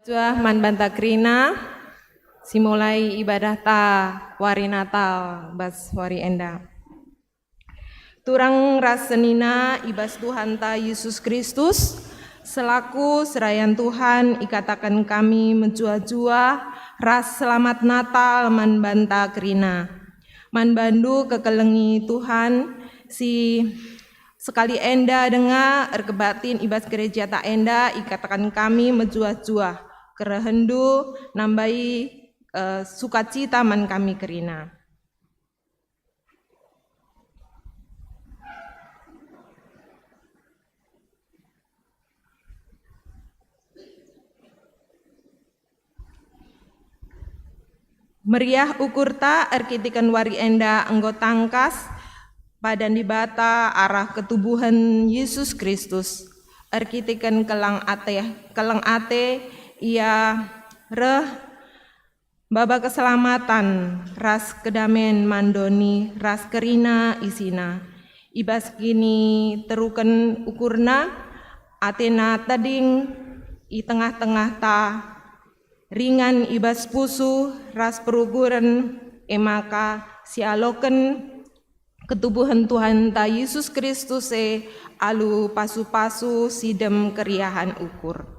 Jua manbanta krina simulai ibadah ta wari Natal bas wari enda. Turang rasenina ibas Tuhan ta Yesus Kristus selaku serayan Tuhan ikatakan kami menjua-jua ras selamat Natal manbanta krina. Manbandu kekelengi Tuhan si sekali enda dengar erkebatin ibas gereja tak enda ikatakan kami menjua-jua kerehendu nambai sukacita man kami kerina. Meriah ukurta erkitikan wari enda anggo tangkas badan dibata arah ketubuhan Yesus Kristus erkitikan kelang ate ia reh baba keselamatan ras kedamen mandoni ras kerina isina ibas kini teruken ukurna atena tading i tengah-tengah ta ringan ibas pusu ras peruguran emaka sialoken ketubuhan Tuhan ta Yesus Kristus alu pasu-pasu sidem keriahan ukur.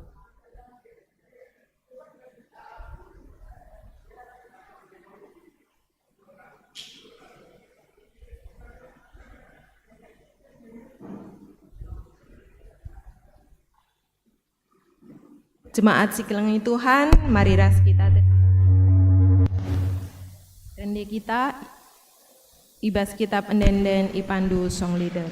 Jemaat Sikelengi Tuhan, mari ras kita rende kita ibas kitab endenden ipandu song leader.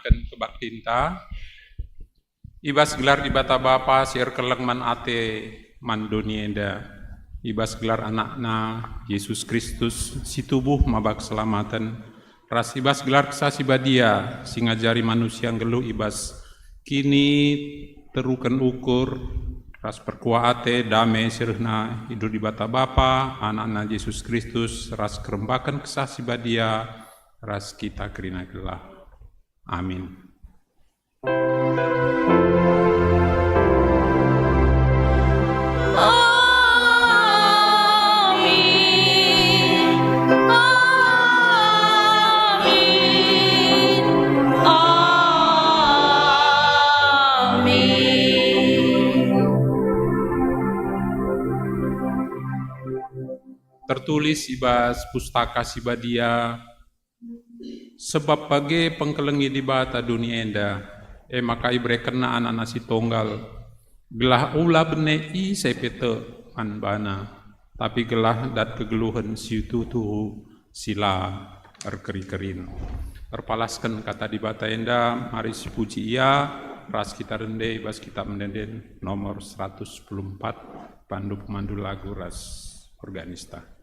Kebaktinta ibas gelar di bata bapa sir keleng man ate mandoni enda ibas gelar anakna Yesus Kristus si tubuh mabak selamatan ras ibas gelar kesasi badia singajari manusia ngelu ibas kini teruken ukur ras perkua ate dame sirna hidup di bata bapa anakna Yesus Kristus ras kerembakan kesasi badia ras kita kerina gelah. Amin. tertulis ibas pustaka Sibadia, sebab bagi pengkelengi di bata dunia enda, maka ibre kena anak nasi tonggal, gelah ula bene i sepete manbana, tapi gelah dat kegeluhan siutu tuhu sila erkeri-kerin. Terpalaskan kata di bata enda, mari si puji ia, ras kita rende, ibas kita mendenden nomor 114, pandu pemandu lagu ras organista.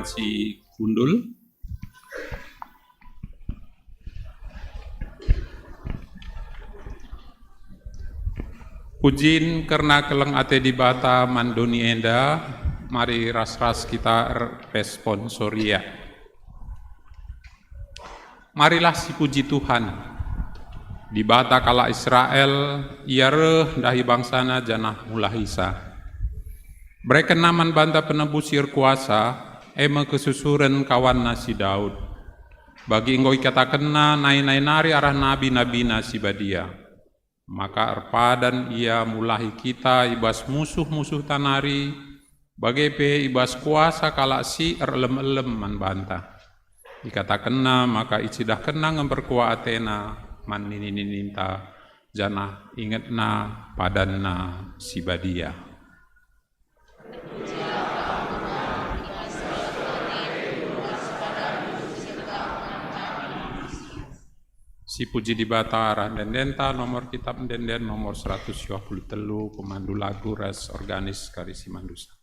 Si Gundul. Pujin karena keleng ate di bata mandoni enda, mari ras-ras kita responsoria. Marilah si puji Tuhan. Di bata kala Israel, ia reh dahi bangsana janah mulahisa. Mereka naman banta penebus sir kuasa, ema kesusuren kawan nasi Daud. Bagi ingoi kata kena nai-nai nari arah nabi-nabi nasi Badia. Maka erpadan ia mulahi kita ibas musuh-musuh tanari, bagi pe ibas kuasa kala si erlem-elem man banta. Ikata kena maka icidah kena ngemperkua Athena man nini-ninta janah ingetna padanna si Badia. Si puji di Batara dan denta nomor kitab denden nomor 123 pemandu lagu ras organis Karisi Mandusa.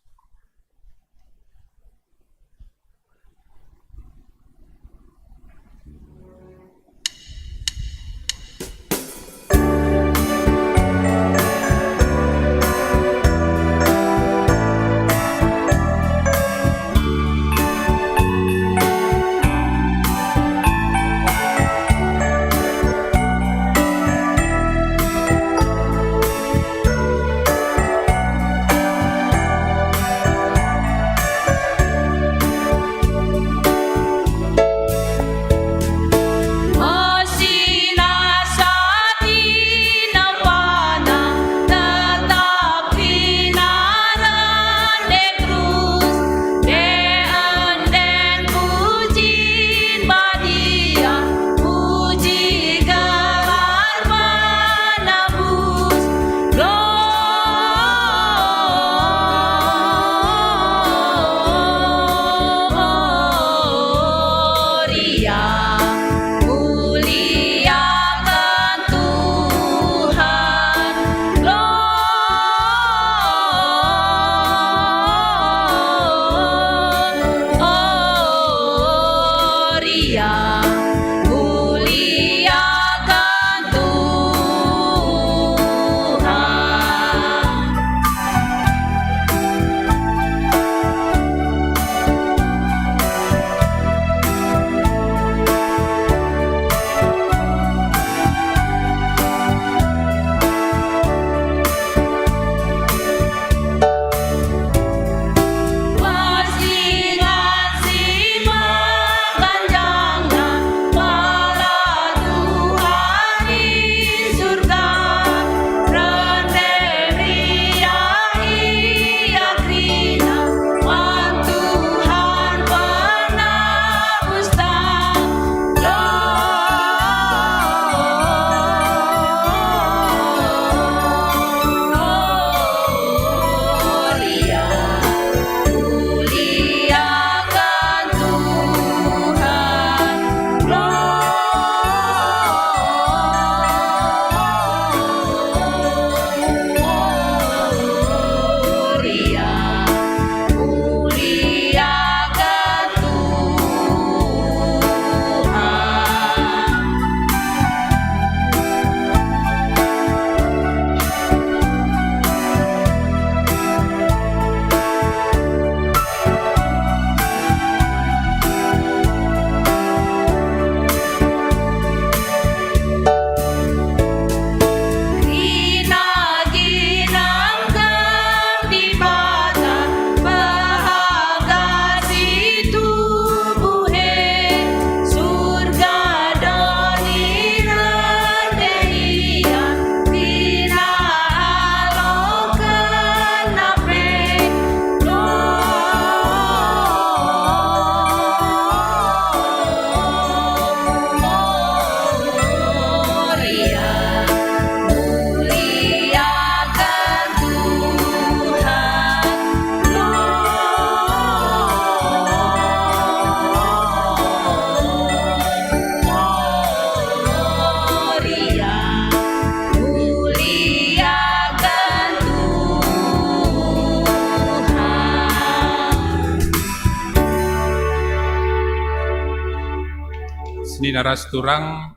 Seni naras turang,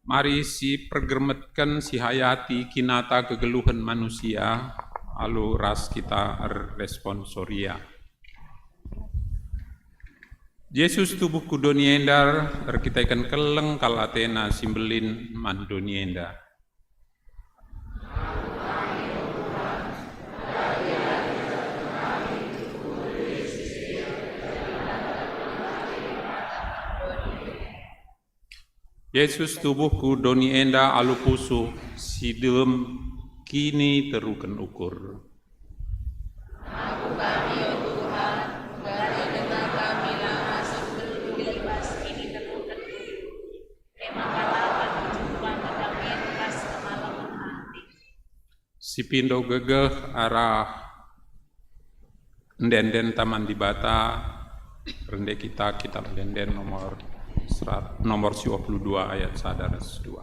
mari si pergemetkan si hayati kinata kegeluhan manusia, alu ras kita responsoria. Yesus tubuh kudoniendar, kita ikan keleng kal Athena simbelin mandonienda. Yesus tubuhku doni enda alupusu sidem kini teruken ukur. Aku kami, ya Tuhan, bagi dengan kami lah masuk berlibas kini terukan. Emang kalapan kecukupan kedamaian pas kemalaman hati. Si pindo gegeh arah ndenden taman di Bata, rende kita ndenden nomor 22 ayat 1-2.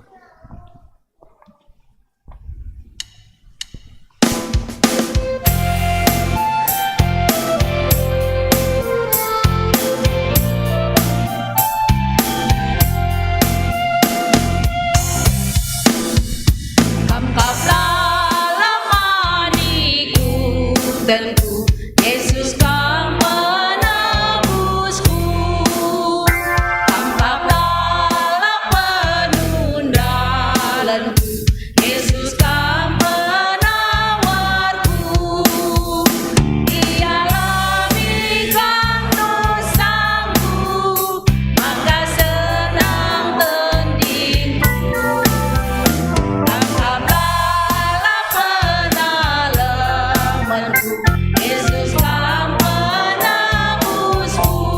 Dan ku Yesus kau menebusku, tampaklah penundalanku. Yesus kau menawarku, dialah milikang dosaku, maka senang tandingku. Tangkaplah penalamanku, Yesus kau menebusku.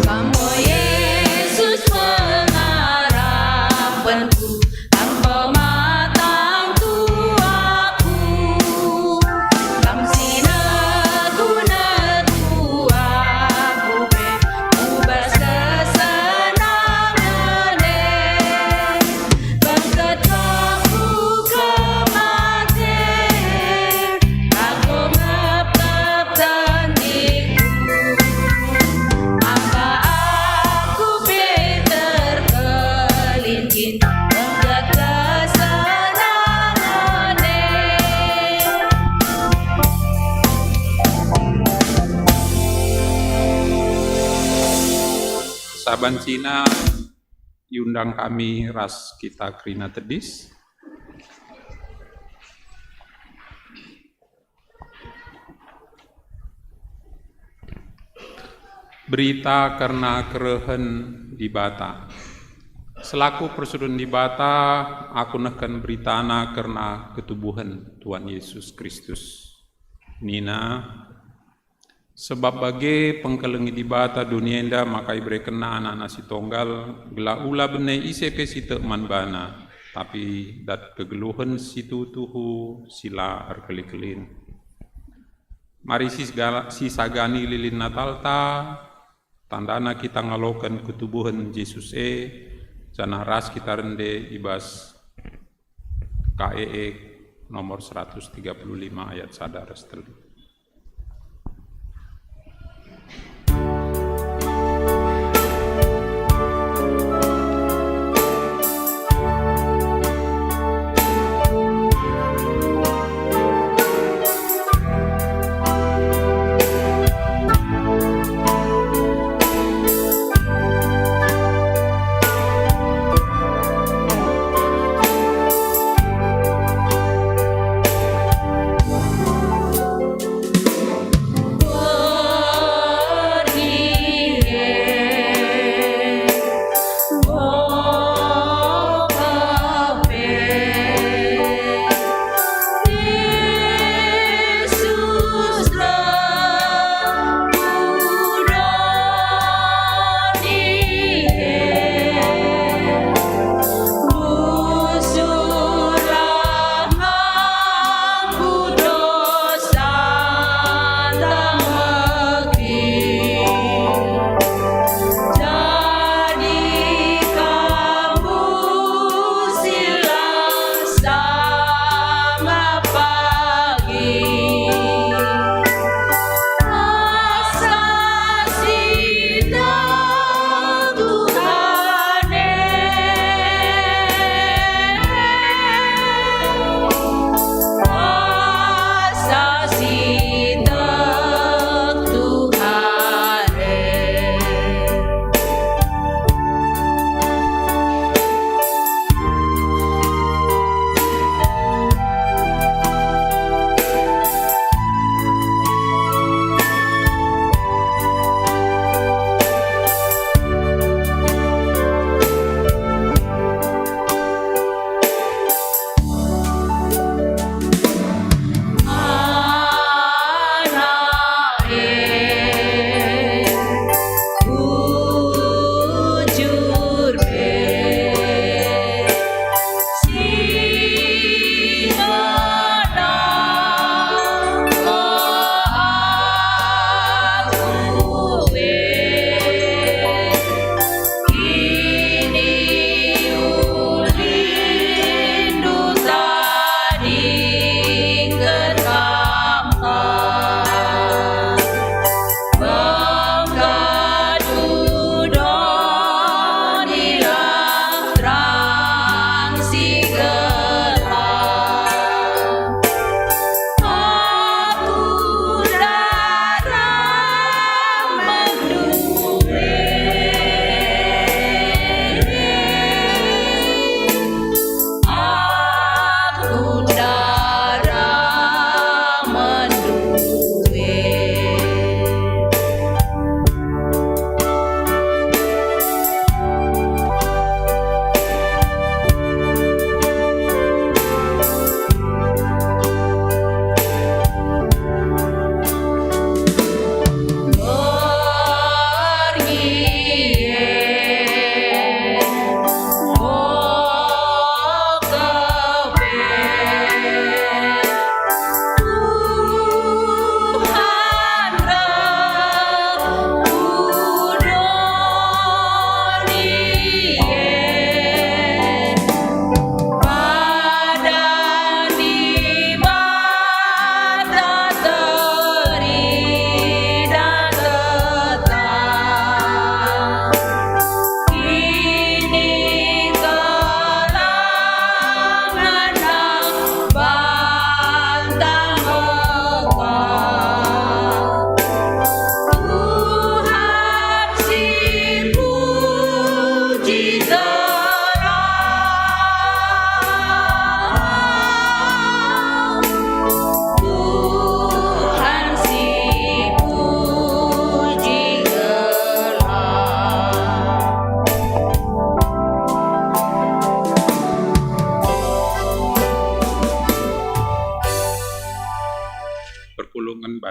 Kamu Yesus pengharapanku, tanpa matang tuaku. Kam sinagu-nagu aku be, ubas kesenangane. Bangkat aku kematian, aku ngepep tandingku. Maka aku Peter kelinkin bangkat kesenangane. Saban Cina yundang kami ras kita krina tedis. Berita karena kerehen di Bata. Selaku persudun di Bata, aku neken beritana karena ketubuhan Tuhan Yesus Kristus. Nina, sebab bagi pengkelengi di Bata dunia enda makai berekena anak-anak si tonggal, gela ula benai ICP si teman bana, tapi dat kegeluhan situ tuhu sila erkeli-kelin. Mari si sagani lilin Natal ta, tandana kita ngalokan ketubuhan Yesus jana ras kita rende ibas KEE nomor 135 ayat 1-3.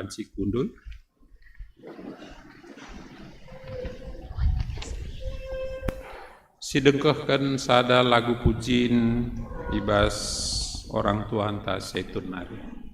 banci kundul. Sidengkehkan sada lagu pujin ibas orang Tuhan ta setun nari.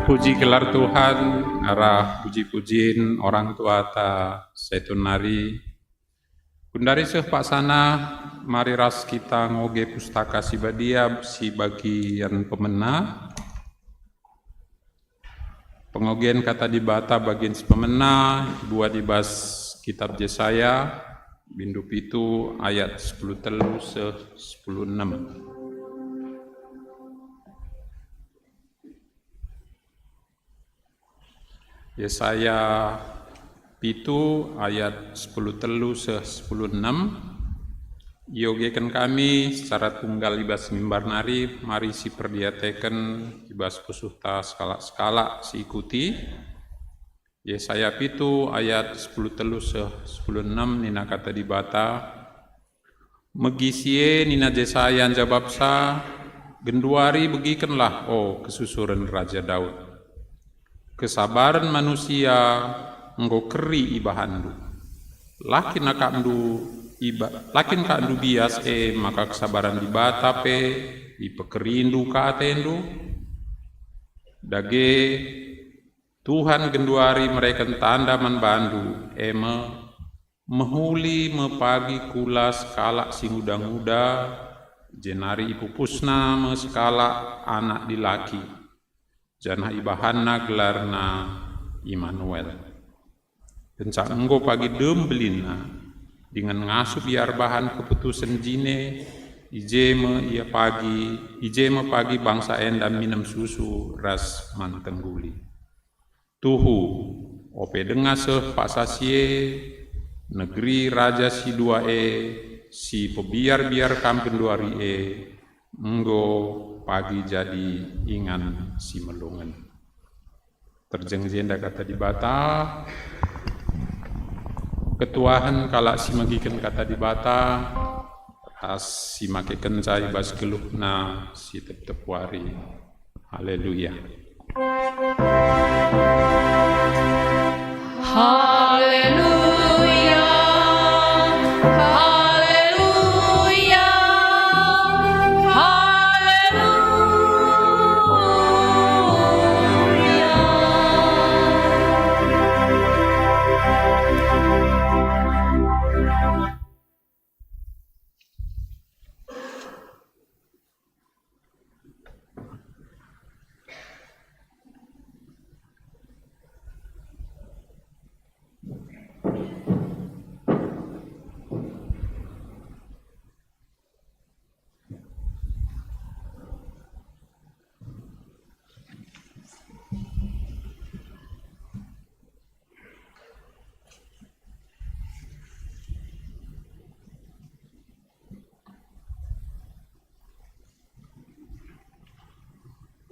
Terpuji gelar Tuhan, arah puji-pujiin orang tua ta setunari. Kundari seh Pak Sana, mari ras kita ngoge pustaka si badia si bagian pemena. Pengogian kata di bata bagian si pemena, dua dibas kitab Yesaya, bindu pitu ayat 10 telu se 10 6. Yesaya pitu ayat 10 telu se 10 6. Yogekan kami secara tunggal ibas mimbar nari, mari si perdiateken ibas pusuhta skala-skala si ikuti. Yesaya pitu ayat 10 telu se 10 6 nina kata di bata. Megisie nina Yesaya jababsa, genduari begikenlah kesusuran Raja Daud. Kesabaran manusia engkau keri ibahandu. Lakin kandu bias maka kesabaran di batape ipekerindu ka atendu. Dage Tuhan genduari mereka tanda manbandu mehuli mepagi kulas kala singuda-nguda jenari ipupusna meskala anak dilaki. Janah ibahanna gelarna Immanuel. Kencak enggo pagi dembelina dengan ngasup biar bahan keputusan jine ijeme pagi bangsa endam minum susu ras mantengguli. Tuhu ope denga seh Pak Sasie negeri raja si dua si pebiar kampen duari enggo pagi jadi ingan si melungan. Terjeng jenda kata di bata, ketuahan kala si magiken kata di bata, as si make kencai bas geluhna si tep wari. Haleluya. Haleluya. Haleluya.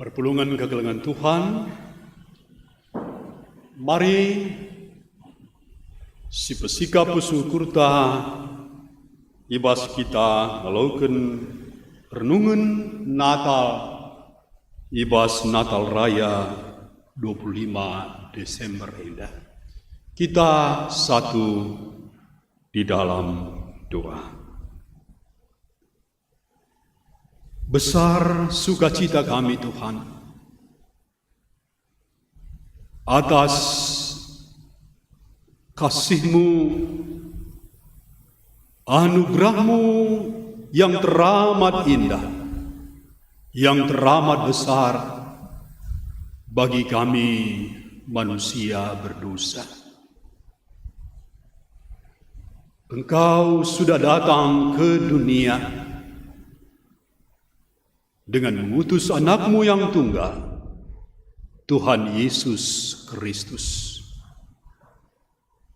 Perpulungan kegelangan Tuhan, mari si pesika pusukurta ibas kita melakukan renungan Natal ibas Natal Raya 25 Desember indah. Kita satu di dalam doa. Besar sukacita kami Tuhan atas kasih-Mu, anugerah-Mu yang teramat indah, yang teramat besar bagi kami manusia berdosa. Engkau sudah datang ke dunia dengan mengutus anak-Mu yang tunggal, Tuhan Yesus Kristus.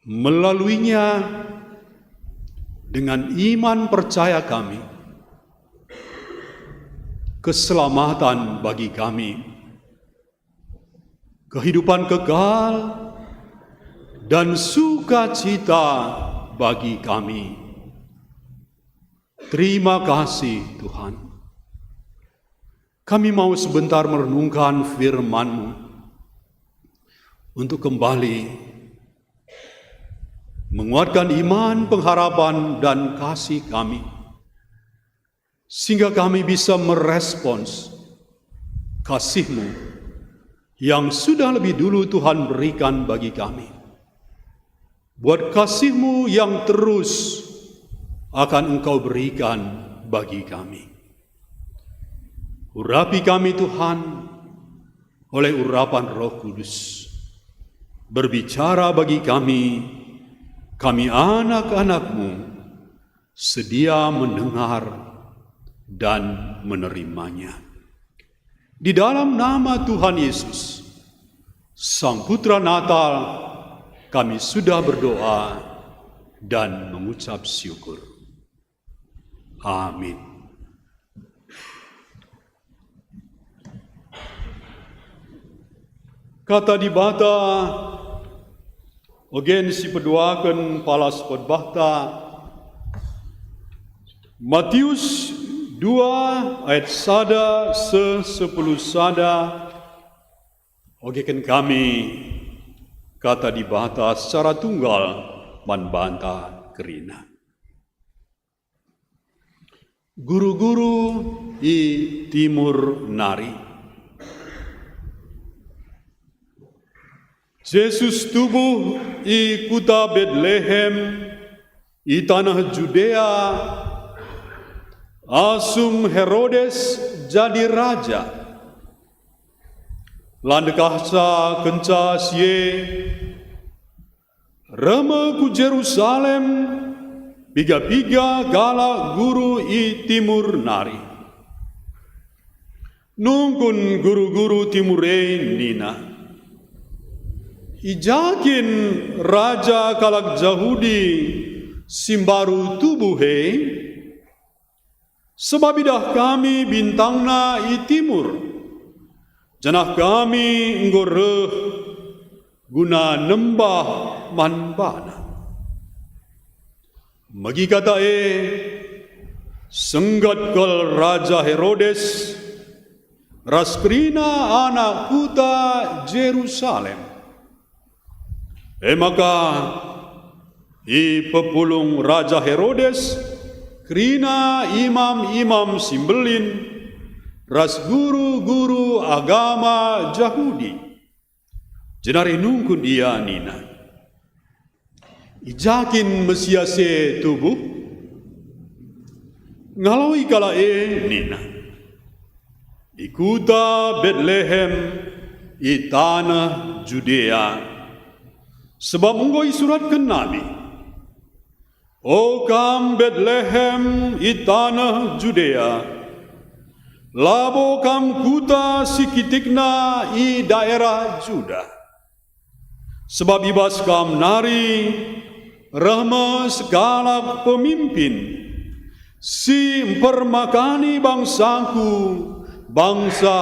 Melaluinya, dengan iman percaya kami, keselamatan bagi kami, kehidupan kekal, dan sukacita bagi kami. Terima kasih Tuhan. Kami mau sebentar merenungkan firman-Mu untuk kembali menguatkan iman, pengharapan, dan kasih kami, sehingga kami bisa merespons kasih-Mu yang sudah lebih dulu Tuhan berikan bagi kami. Buat kasih-Mu yang terus akan Engkau berikan bagi kami. Urapi kami Tuhan oleh urapan Roh Kudus. Berbicara bagi kami anak-anak-Mu, sedia mendengar dan menerimanya. Di dalam nama Tuhan Yesus, Sang Putra Natal, kami sudah berdoa dan mengucap syukur. Amin. Kata dibata, ogen si peduakan palas podbahta, Matius 2 ayat 1 se-10 sada, ogekan kami kata dibata secara tunggal manbanta kerina. Guru-guru i Timur Nari. Yesus tubuh i kota Bethlehem i tanah Judea, asum Herodes jadi raja. Landekahsa kenca sie reme ku Jerusalem, piga-piga gala guru i Timur Nari. Nungkun guru-guru Timure nina. Ijakin raja kalak Jahudi simbaru tubuhe, sebab idah kami bintangna i timur, janah kami nggoreh guna nembah manbana. Magi kata senggat kal Raja Herodes raskrina anak kuta Jerusalem. Maka i pepulung Raja Herodes krina imam-imam simbelin ras guru-guru agama Yahudi jenari nungkun dia nina ijakin mesiase tubuh ngalawi kala nina di kota Bethlehem i tanah Judea. Sebab enggoi suratkan Nabi, O kam Bethlehem i tanah Judea, labo kam kuta sikitikna i daerah Juda. Sebab ibas kam nari rahma segala pemimpin, si mempermakani bangsaku, bangsa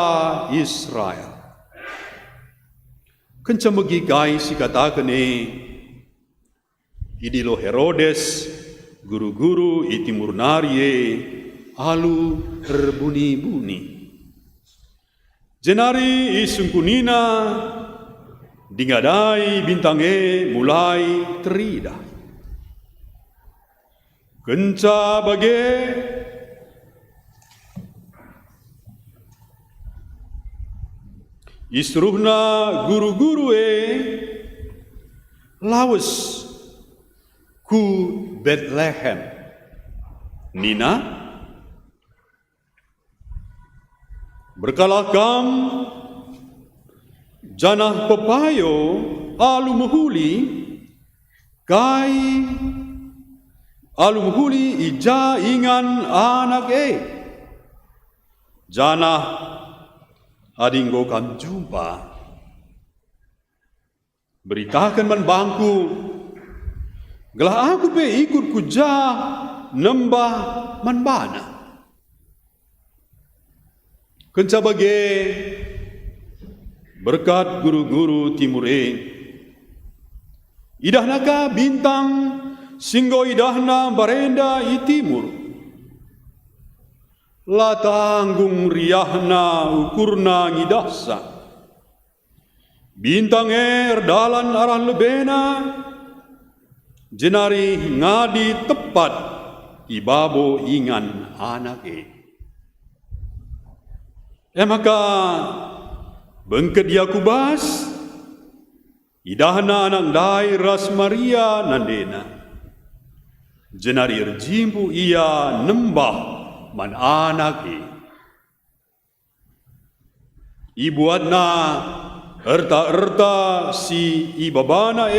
Israel. Kencamegi gai si katakan idilo Herodes guru-guru i Timur Nari alu terbuni-buni. Jenari i sungkunina dingadai bintange mulai terida. Kenca bage isruhna guru-guru lawes ku Bethlehem. Nina berkalah kam janah pepayo alu mahuli kai alu mahuli ija ingan anak janah adinggo kam jumpa beritakan man bangku gelah aku pe ikut kuja nembah man bana kenca bage berkat guru-guru Timur idahnaka bintang singgo idahna barenda i timur la tanggung riahna ukurna ngidahsa bintang dalan arah lebena jenari ngadi tepat ibabo ingan anak maka Bengket Yakubas, idahna anak dai ras Maria nandena. Jenari jimpu ia nembah man anak ibuatna erta-erta si ibabana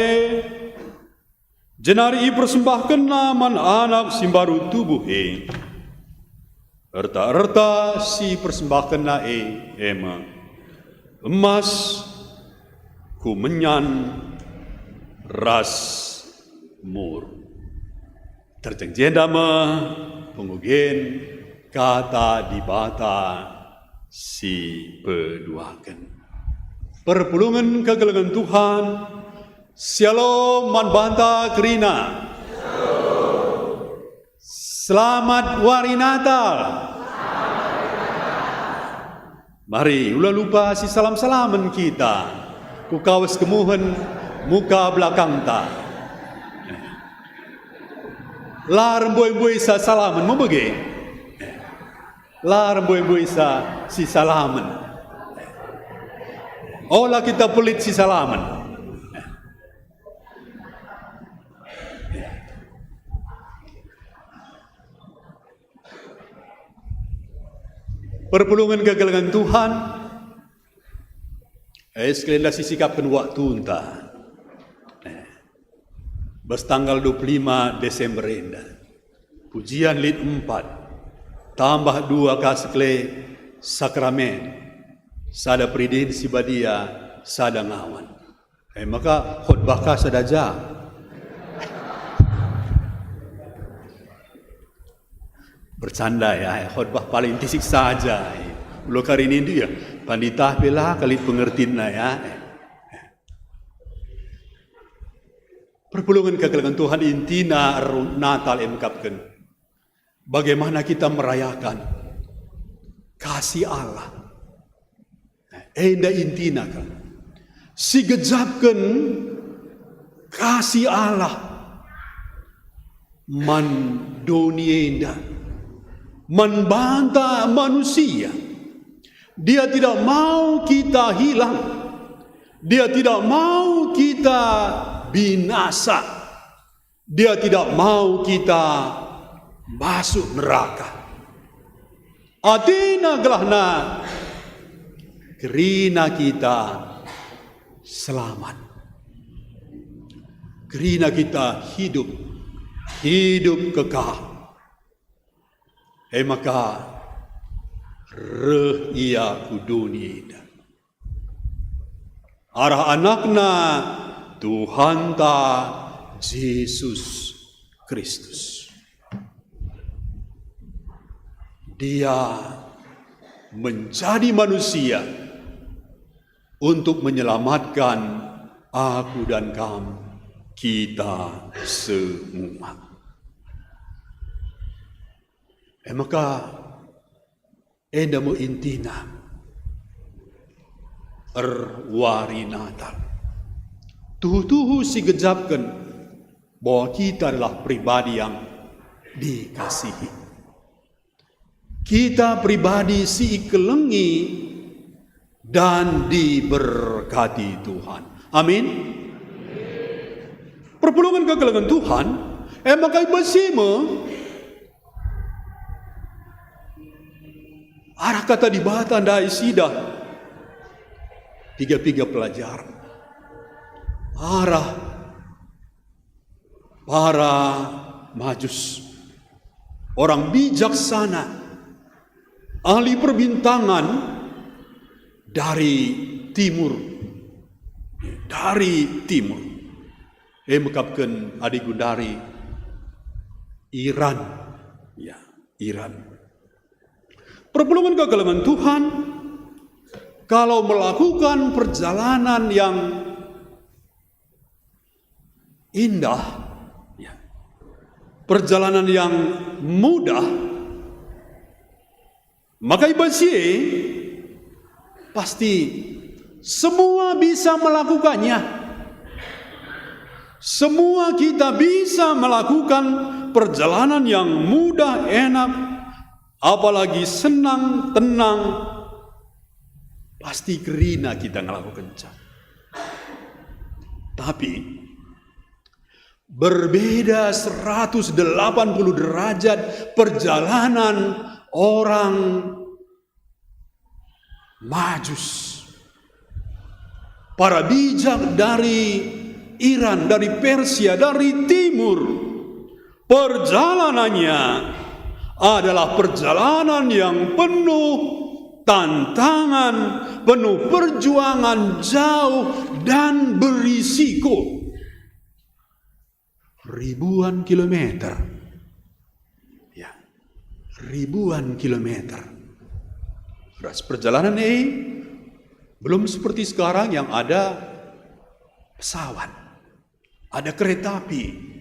jenari persembahkenna man anak simbaru tubuh erta-erta si persembahkenna emang emas kumenyan ras mur terjengjenda pengugen kata dibata si peduakan perpulungan kegelengan Tuhan Shalom man banta kerina selamat wari Natal. Mari ulah lupa si salam-salaman kita ku kawas kemuhen muka belakang ta la remboy-boy sa salaman mo bagi la remboy-boy sa si salaman olah kita pelit si salaman perpulungan kegelengan Tuhan sekalian dah sisikapkan waktu entah bas tanggal 25 Desember indah pujian lid 4 tambah 2 kasekle sakramen sada pridin si badia sada ngawan maka khutbah ka sadaja bercanda ya, khutbah paling tisik saja. Lo kali ini dia panditah bela kali pengertiin ya. Perpulungan kegelengan Tuhan intina Natal emkapkan. Bagaimana kita merayakan kasih Allah. Enda intina kan. Si gejapkan kasih Allah. Man donienda. Membantah manusia. Dia tidak mau kita hilang. Dia tidak mau kita binasa. Dia tidak mau kita masuk neraka. Adina gelahna kerina kita selamat. Kerina kita hidup kekal. Maka reh ia kudunia arah anakna Tuhan ta Yesus Kristus. Dia menjadi manusia untuk menyelamatkan aku dan kamu, kita semua. Maka enda mo intina erwari Natal. Tuhu-tuhu si gejapkan bahwa kita adalah pribadi yang dikasihi. Kita pribadi si ikelengi dan diberkati Tuhan. Amin. Perpulungan kegelengan Tuhan, maka bersama arah kata di bata ndai sidah 3 pelajaran. Arah para majus, orang bijaksana, ahli perbintangan dari timur. Mengkapkan adik gundari Iran. Ya, Iran. Perpulungan kegelengan Tuhan, kalau melakukan perjalanan yang indah, ya, perjalanan yang mudah, maka ibadah pasti semua bisa melakukannya. Semua kita bisa melakukan perjalanan yang mudah, enak, apalagi senang, tenang pasti kerina kita ngelakukan cak. Tapi berbeda 180 derajat perjalanan orang Majus. Para bijak dari Iran, dari Persia, dari timur. Perjalanannya adalah perjalanan yang penuh tantangan, penuh perjuangan, jauh dan berisiko. Ribuan kilometer. Ya, ribuan kilometer. Beras perjalanan ini belum seperti sekarang yang ada pesawat, ada kereta api.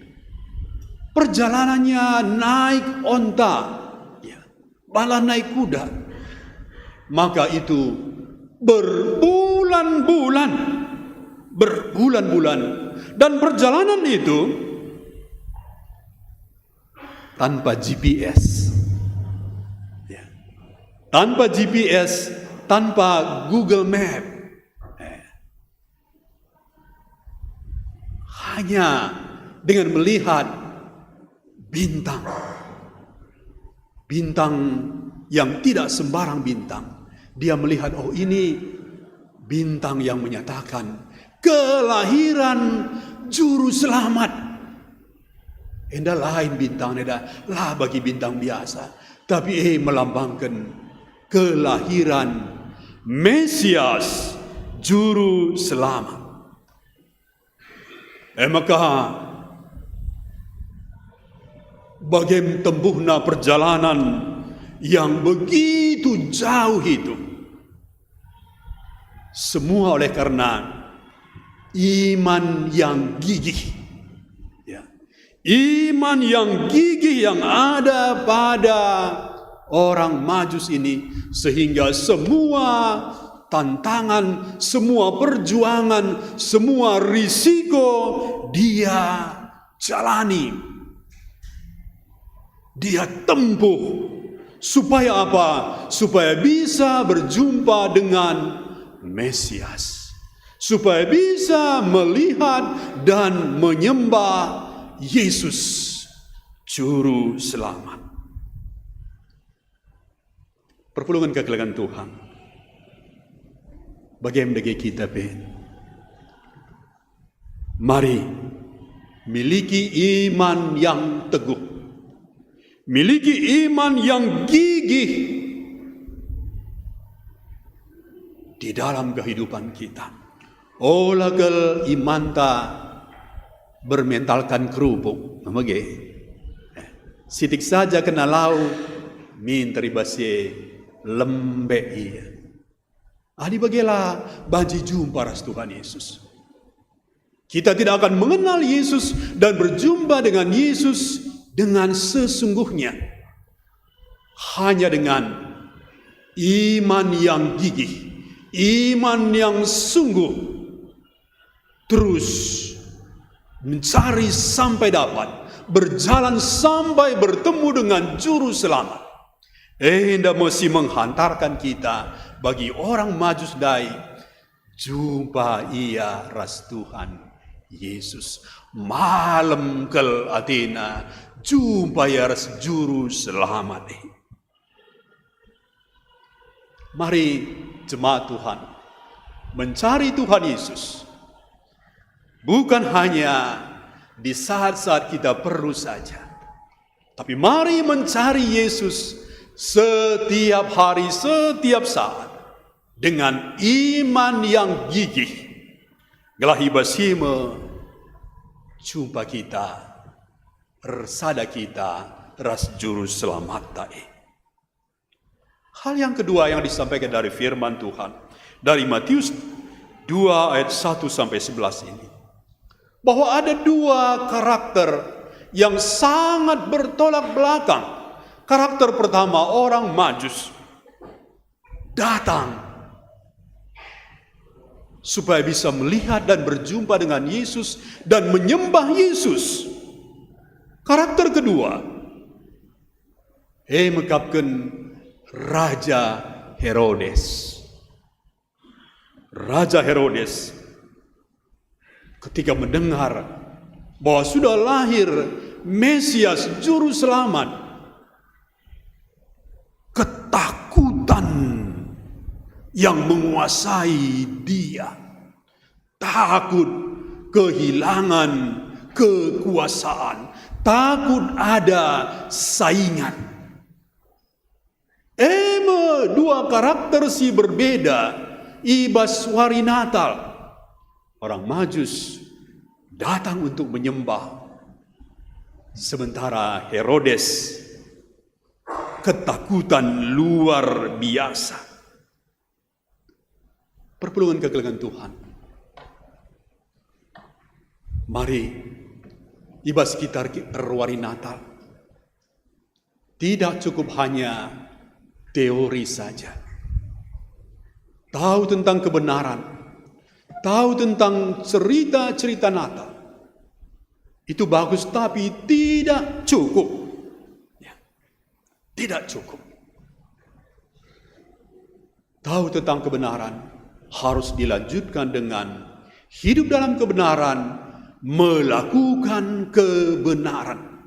Perjalanannya naik onta, ya, malah naik kuda. Maka itu berbulan-bulan. Dan perjalanan itu tanpa GPS. Ya. Tanpa GPS, tanpa Google Map. Hanya dengan melihat bintang. Bintang yang tidak sembarang bintang. Dia melihat, oh ini bintang yang menyatakan kelahiran juru selamat. Endah lain bintang, endah lah bagi bintang biasa. Tapi melambangkan kelahiran Mesias, juru selamat. Maka bagaimana tempuhna perjalanan yang begitu jauh itu. Semua oleh karena iman yang gigih. Ya. Iman yang gigih yang ada pada orang Majus ini, sehingga semua tantangan, semua perjuangan, semua risiko dia jalani. Dia tempuh. Supaya apa? Supaya bisa berjumpa dengan Mesias. Supaya bisa melihat dan menyembah Yesus, Juru Selamat. Perpulungan kekelagan Tuhan. Bagaimana kita mari miliki iman yang teguh, miliki iman yang gigih di dalam kehidupan kita. Olagel imanta bermentalkan kerupuk, sidik saja kena lau min teribasi lembek iya. Adi bagelah banji jumpa ras Tuhan Yesus. Kita tidak akan mengenal Yesus dan berjumpa dengan Yesus dengan sesungguhnya hanya dengan iman yang gigih, iman yang sungguh, terus mencari sampai dapat, berjalan sampai bertemu dengan Juru Selamat. Hendak mesti menghantarkan kita bagi orang Majus dai, jumpa ia ras Tuhan Yesus. Malam kel Athena, jumpa ia ras Juru Selamat. Mari jemaat Tuhan mencari Tuhan Yesus. Bukan hanya di saat-saat kita perlu saja. Tapi mari mencari Yesus setiap hari, setiap saat, dengan iman yang gigih. Gelahi basime, jumpa kita, resada kita, ras Juru Selamat tae. Hal yang kedua yang disampaikan dari firman Tuhan, dari Matius 2 ayat 1 sampai 11 ini. Bahwa ada dua karakter yang sangat bertolak belakang. Karakter pertama, orang Majus datang supaya bisa melihat dan berjumpa dengan Yesus dan menyembah Yesus. Karakter kedua, mengungkapkan Raja Herodes. Raja Herodes ketika mendengar bahwa sudah lahir Mesias Juru Selamat, ketakutan yang menguasai dia. Takut kehilangan kekuasaan, takut ada saingan. Dua karakter si berbeda, ibas hari Natal. Orang Majus datang untuk menyembah, sementara Herodes ketakutan luar biasa. Perpulungan kekelagan Tuhan. Mari ibas sekitar hari Natal tidak cukup hanya teori saja. Tahu tentang kebenaran, tahu tentang cerita-cerita Natal. Itu bagus, tapi tidak cukup. Ya, tidak cukup. Tahu tentang kebenaran harus dilanjutkan dengan hidup dalam kebenaran, melakukan kebenaran.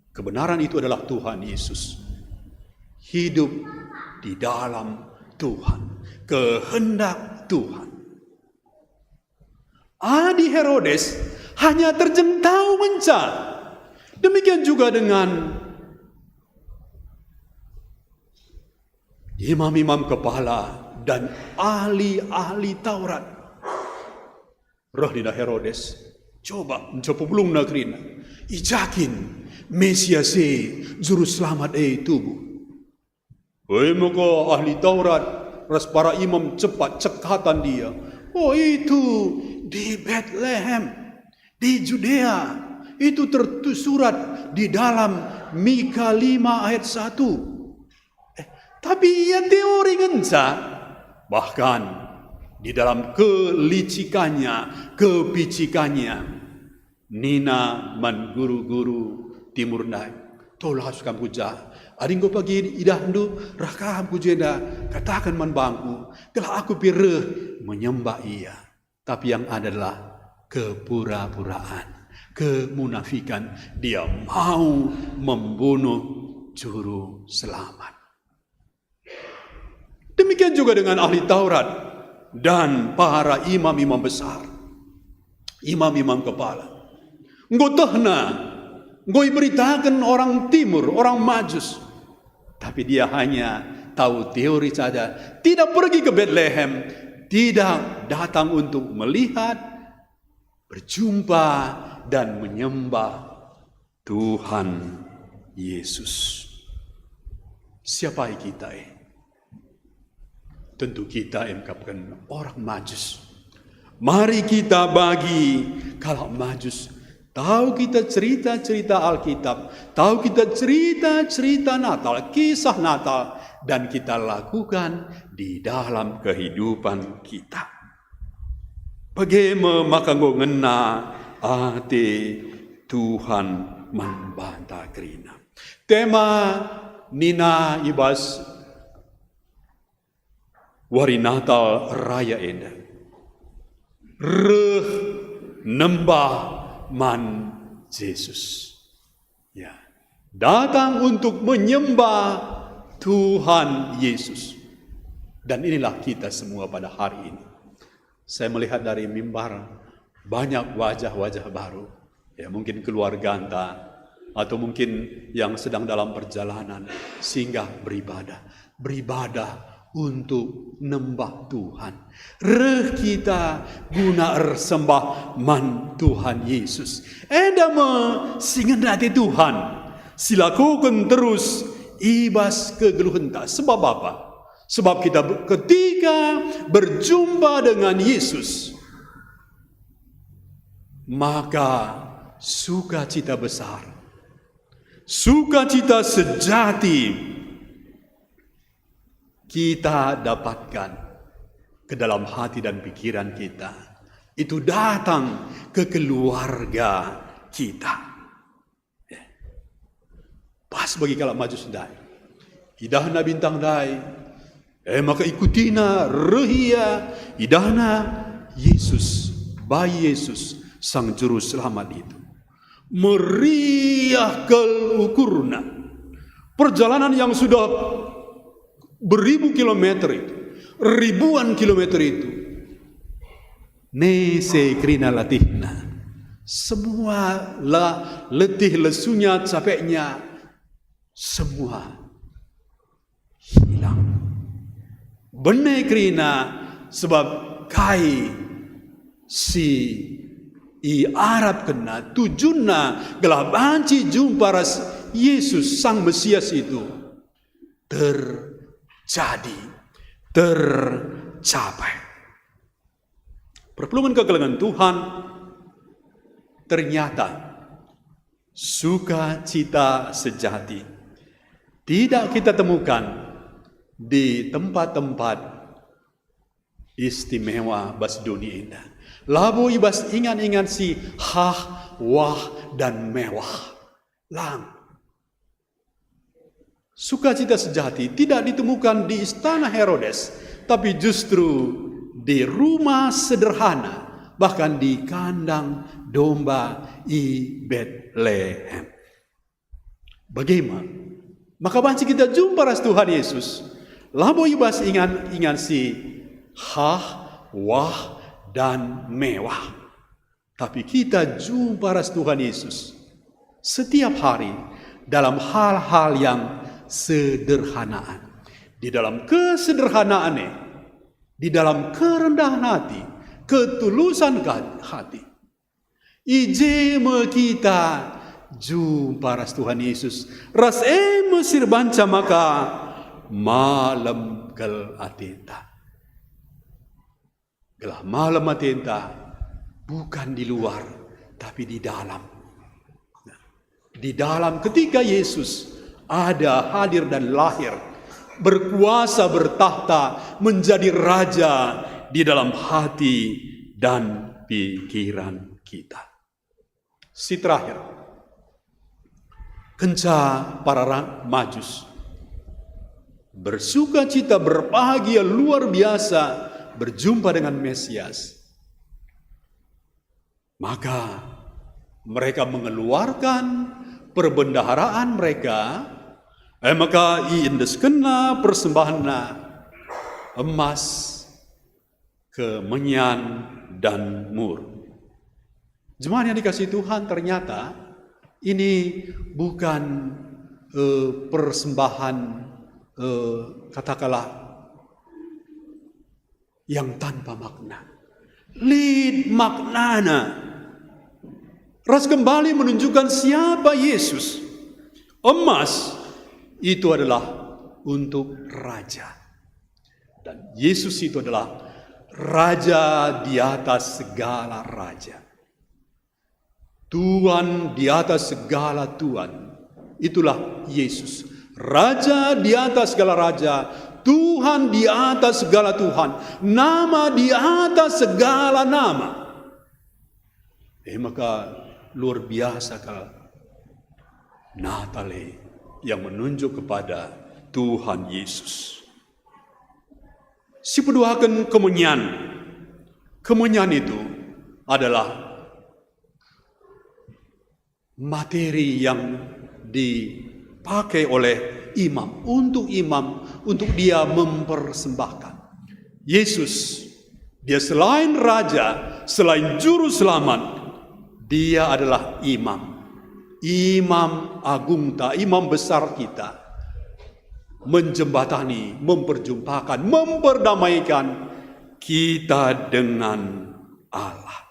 Kebenaran itu adalah Tuhan Yesus. Hidup di dalam Tuhan, kehendak Tuhan. Adi Herodes hanya terjentau mencar. Demikian juga dengan imam-imam kepala dan ahli-ahli Taurat. Rahdina Herodes coba belum nagrina ijakin Mesias Juru Selamat tubuh. Muka ahli Taurat, ras para imam cepat cekatan dia. Oh, itu di Bethlehem, di Judea. Itu tersurat di dalam Mika 5 ayat 1. Tapi ia teori ngenca. Bahkan di dalam kelicikannya, kepicikannya, Nina man guru-guru Timur Nai. Tolah sukam puja. Ading ko pagi idahndu rakam kujenda katakan man bangku telah aku pireh menyembah ia, tapi yang adalah kepura-puraan, kemunafikan. Dia mau membunuh Juru Selamat. Demikian juga dengan ahli Taurat dan para imam-imam besar, imam-imam kepala. Ngoi beritakan orang timur, orang Majus. Tapi dia hanya tahu teori saja. Tidak pergi ke Bethlehem. Tidak datang untuk melihat, berjumpa, dan menyembah Tuhan Yesus. Siapa kita? Tentu kita ungkapkan orang Majus. Mari kita bagi kalau Majus. Tahu kita cerita-cerita Alkitab, tahu kita cerita-cerita Natal, kisah Natal, dan kita lakukan di dalam kehidupan kita. Bagaimana maka ngena ate Tuhan membantah kerina. Tema Nina ibas Wari Natal Raya Enda. Reh nembah man Yesus. Ya, datang untuk menyembah Tuhan Yesus. Dan inilah kita semua pada hari ini. Saya melihat dari mimbar banyak wajah-wajah baru. Ya, mungkin keluarga anda atau mungkin yang sedang dalam perjalanan singgah beribadah. Beribadah untuk nembah Tuhan. Reh kita guna sembah man Tuhan Yesus. Edama singendati Tuhan. Silakukan terus ibas kegeluhenta. Sebab apa? Sebab kita ketika berjumpa dengan Yesus, maka sukacita besar, sukacita sejati kita dapatkan ke dalam hati dan pikiran kita. Itu datang ke keluarga kita. Pas bagi kalau maju sendai. Idahna bintang dai. Maka ikutina rehia idahna Yesus, bayi Yesus, sang juru selamat itu. Meriah ukurna. Perjalanan yang sudah beribu kilometer itu, ribuan kilometer itu. Nese krina latihna. Semua letih lesunya, capeknya, semua hilang. Benar krina sebab kai si i Arab kena tujuna gelah banci jumpa ras Yesus sang Mesias itu tercapai. Perpulungan kegelangan Tuhan ternyata sukacita sejati tidak kita temukan di tempat-tempat istimewa bas dunia indah. Labu ibas ingat-ingat si hah, wah, dan mewah. Lang. Sukacita sejati tidak ditemukan di istana Herodes, tapi justru di rumah sederhana, bahkan di kandang domba i Bethlehem. Bagaimana? Maka banci kita jumpa ras Tuhan Yesus. Labu ibas ingat si hah, wah, dan mewah. Tapi kita jumpa ras Tuhan Yesus setiap hari dalam hal-hal yang sederhanaan. Di dalam kesederhanaannya, di dalam kerendahan hati, ketulusan hati. Ijeme kita jumpa ras Tuhan Yesus. Ras Mesir banca maka malam gal atenta. Gelah malam atenta bukan di luar tapi di dalam. Di dalam ketika Yesus ada hadir dan lahir, berkuasa bertahta menjadi raja di dalam hati dan pikiran kita. Si terakhir, kenca para majus bersuka cita berbahagia luar biasa berjumpa dengan Mesias. Maka mereka mengeluarkan perbendaharaan mereka, maka iindeskenna persembahanna emas, kemenyan, dan mur. Jemaat yang dikasihi Tuhan, ternyata ini bukan persembahan katakanlah yang tanpa makna. Lid maknana. Ras kembali menunjukkan siapa Yesus. Emas itu adalah untuk raja. Dan Yesus itu adalah raja di atas segala raja. Tuhan di atas segala Tuhan. Itulah Yesus. Raja di atas segala raja. Tuhan di atas segala Tuhan. Nama di atas segala nama. Maka luar biasa kalau Natale yang menunjuk kepada Tuhan Yesus. Si peduakan kemenyan. Kemenyan itu adalah materi yang dipakai oleh imam untuk dia mempersembahkan. Yesus, dia selain raja, selain juru selamat, dia adalah imam agung, imam besar kita, menjembatani, memperjumpakan, memperdamaikan kita dengan Allah.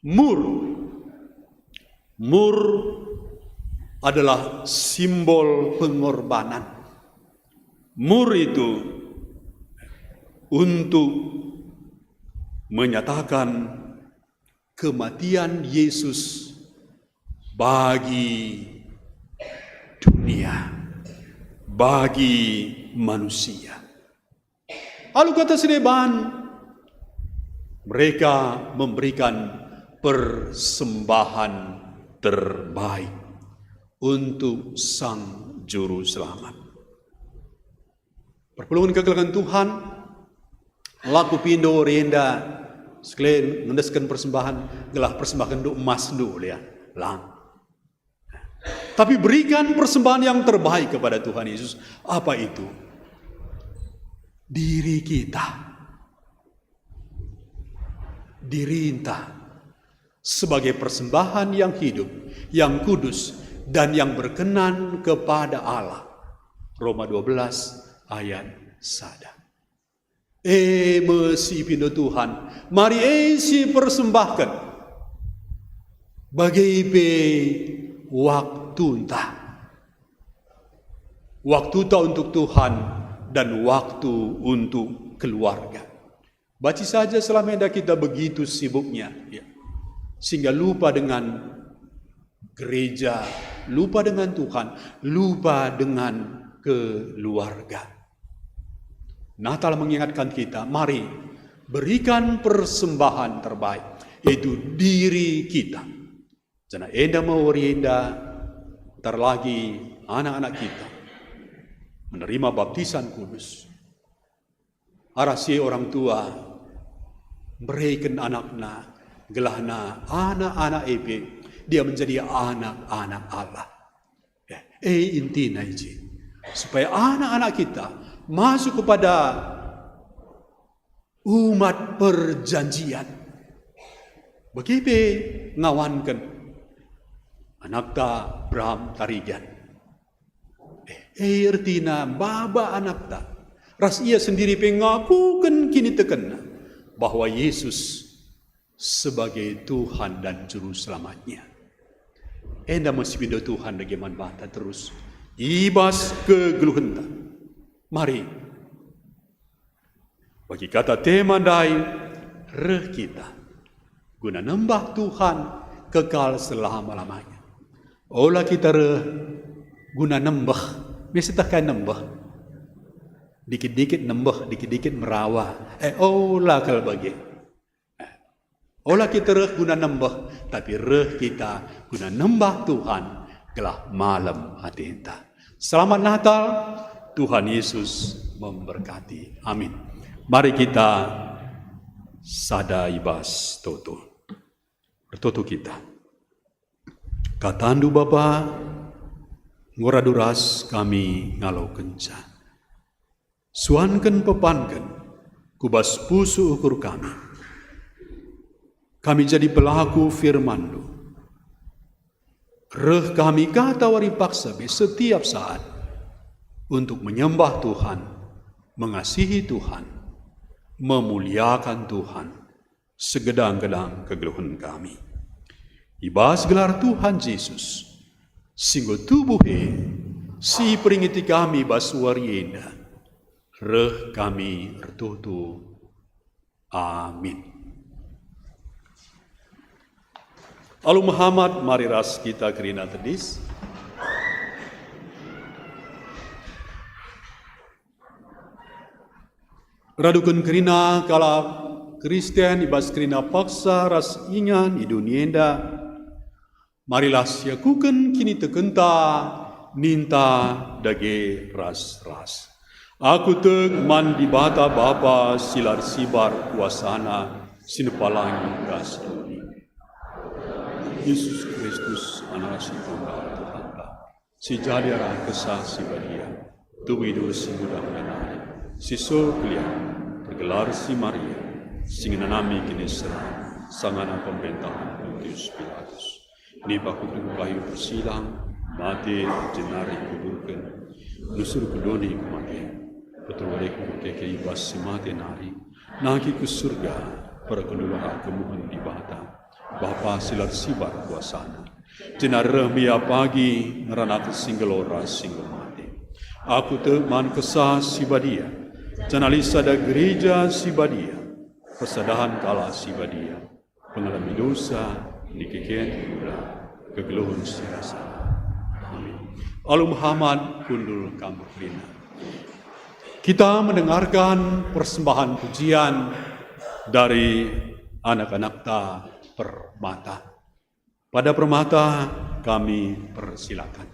Mur adalah simbol pengorbanan. Mur itu untuk menyatakan kematian Yesus bagi dunia, bagi manusia. Lalu kata Sedeban, mereka memberikan persembahan terbaik untuk sang juru selamat. Perpulungan kekelakan Tuhan, laku pindo renda, sekalian mendeskan persembahan, gelah persembahan do emas do ya, lang. Tapi berikan persembahan yang terbaik kepada Tuhan Yesus. Apa itu? Diri kita. Diri kita sebagai persembahan yang hidup, yang kudus, dan yang berkenan kepada Allah. Roma 12 ayat 1. Mesi pindo Tuhan, mari si persembahkan bagi waktu entah. Waktu entah untuk Tuhan dan waktu untuk keluarga. Baca saja selama ini kita begitu sibuknya, ya. Sehingga lupa dengan gereja, lupa dengan Tuhan, lupa dengan keluarga. Natal mengingatkan kita, mari berikan persembahan terbaik, itu diri kita. Jangan enda mau enda, terlagi anak-anak kita menerima baptisan kudus. Arasi orang tua berikan anaknya, gelahna anak-anak dia menjadi anak-anak Allah. Intinya supaya anak-anak kita masuk kepada umat perjanjian. Begitu ngawankan anak ta Bram tarigan. Artinya baba anak ta. Ras ia sendiri pengakukan kini tekena bahwa Yesus sebagai Tuhan dan Juru Selamatnya. Enda masih pindah Tuhan bagaimana bata terus. Ibas kegeluhenta. Mari. Bagi kata tema dai, reh kita. Guna nembah Tuhan kekal selama-lamanya. Olah kita reh guna nembah. Biasa tak nembah. Dikit-dikit nembah, dikit-dikit merawah. Olah kalau bagi. Olah kita reh guna nembah, tapi reh kita guna nembah Tuhan gelah malam hati kita. Selamat Natal, Tuhan Yesus memberkati. Amin. Mari kita sada ibas toto. Bertoto kita. Katandu Bapa, nguraduras kami ngalau kenca. Suanken pepanken, kubas pusu ukur kami. Kami jadi pelaku firman-Mu. Reh kami kata wari paksa setiap saat untuk menyembah Tuhan, mengasihi Tuhan, memuliakan Tuhan, segedang-gedang kegeluhan kami. Ibas gelar Tuhan Yesus, singgo tubuhe, si peringati kami baswarienda, reh kami ertutu. Amin. Alu Muhammad, mari ras kita kerina tedis. Radukan kerina kala Kristen ibas kerina paksa ras ingan di dunia enda. Marilah siakukan kini tekenta ninta dage ras-ras. Aku tek man di bata bapa silar sibar kuasana sinupalangi ras dunia. Yesus Kristus anak si tunggal Tuhan si jadi arah kesah si badia tubuh hidup si muda mengenai si sol kuliah bergelar si Maria sing nanami kini serang sangana pemerintahan Pontius Pilatus ni baku tunggu kayu persilang mati jenari kuburkan nusur kudoni kematian betul balik keke ibas si mati nari naki ke surga perkeluar kemuhan di bata Bapa silar sibar kuasana. Jenar remia pagi ngeranak single ora single mati. Aku teman kesah sibadia. Janalisa da gereja sibadia. Persadahan kala sibadia. Pengalami dosa dikekian hibra. Kegeluhun sirasa. Amin. Alu Muhammad kundul kampukrina. Kita mendengarkan persembahan pujian dari anak-anak ta Permata. Pada Permata kami persilakan.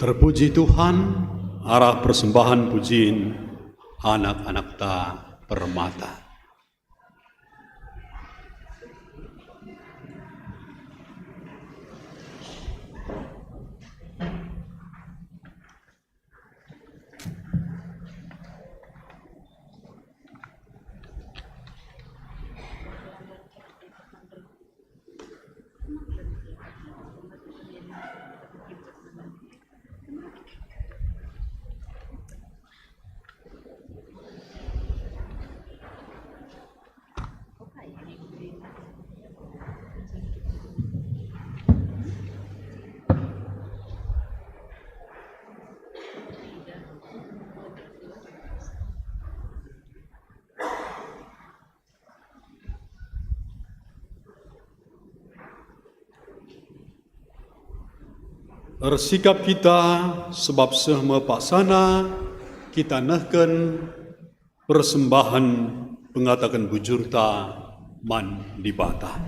Terpuji Tuhan, arah persembahan pujiin anak-anak ta permata. Bersikap kita sebab sehma paksana kita nahkan persembahan pengatakan bujurta man dibata.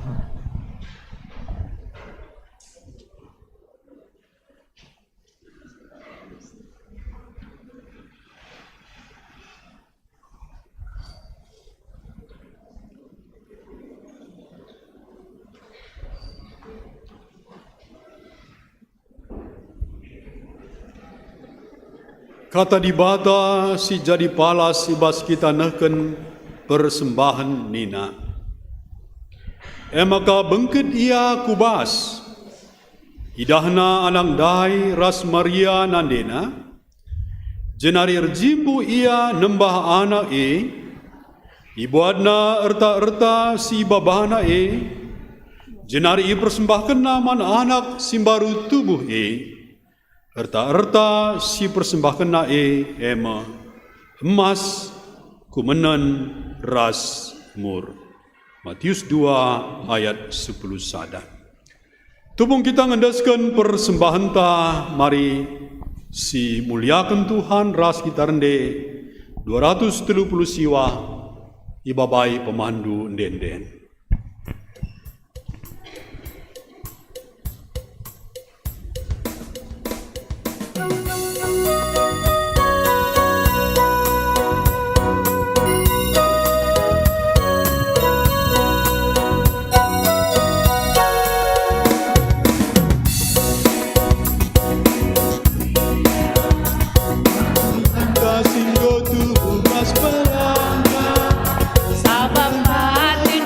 Kata dibata si jadi palas ibas kita nahkan persembahan nina. Maka bengket ia kubas. Idahna alang dai ras Maria nandena. Jenari rjimbu ia nembah anak Ibuadna erta-erta si babana Jenari i persembahkan naman anak simbaru tubuh Erta-erta si persembahkan na ema emas kumenan ras mur. Matius 2 ayat 10 sada. Tubung kita ngendaskan persembahan ta, mari si muliakan Tuhan ras kita rende 230 siwa ibabai pemandu ndenden. Sabang hati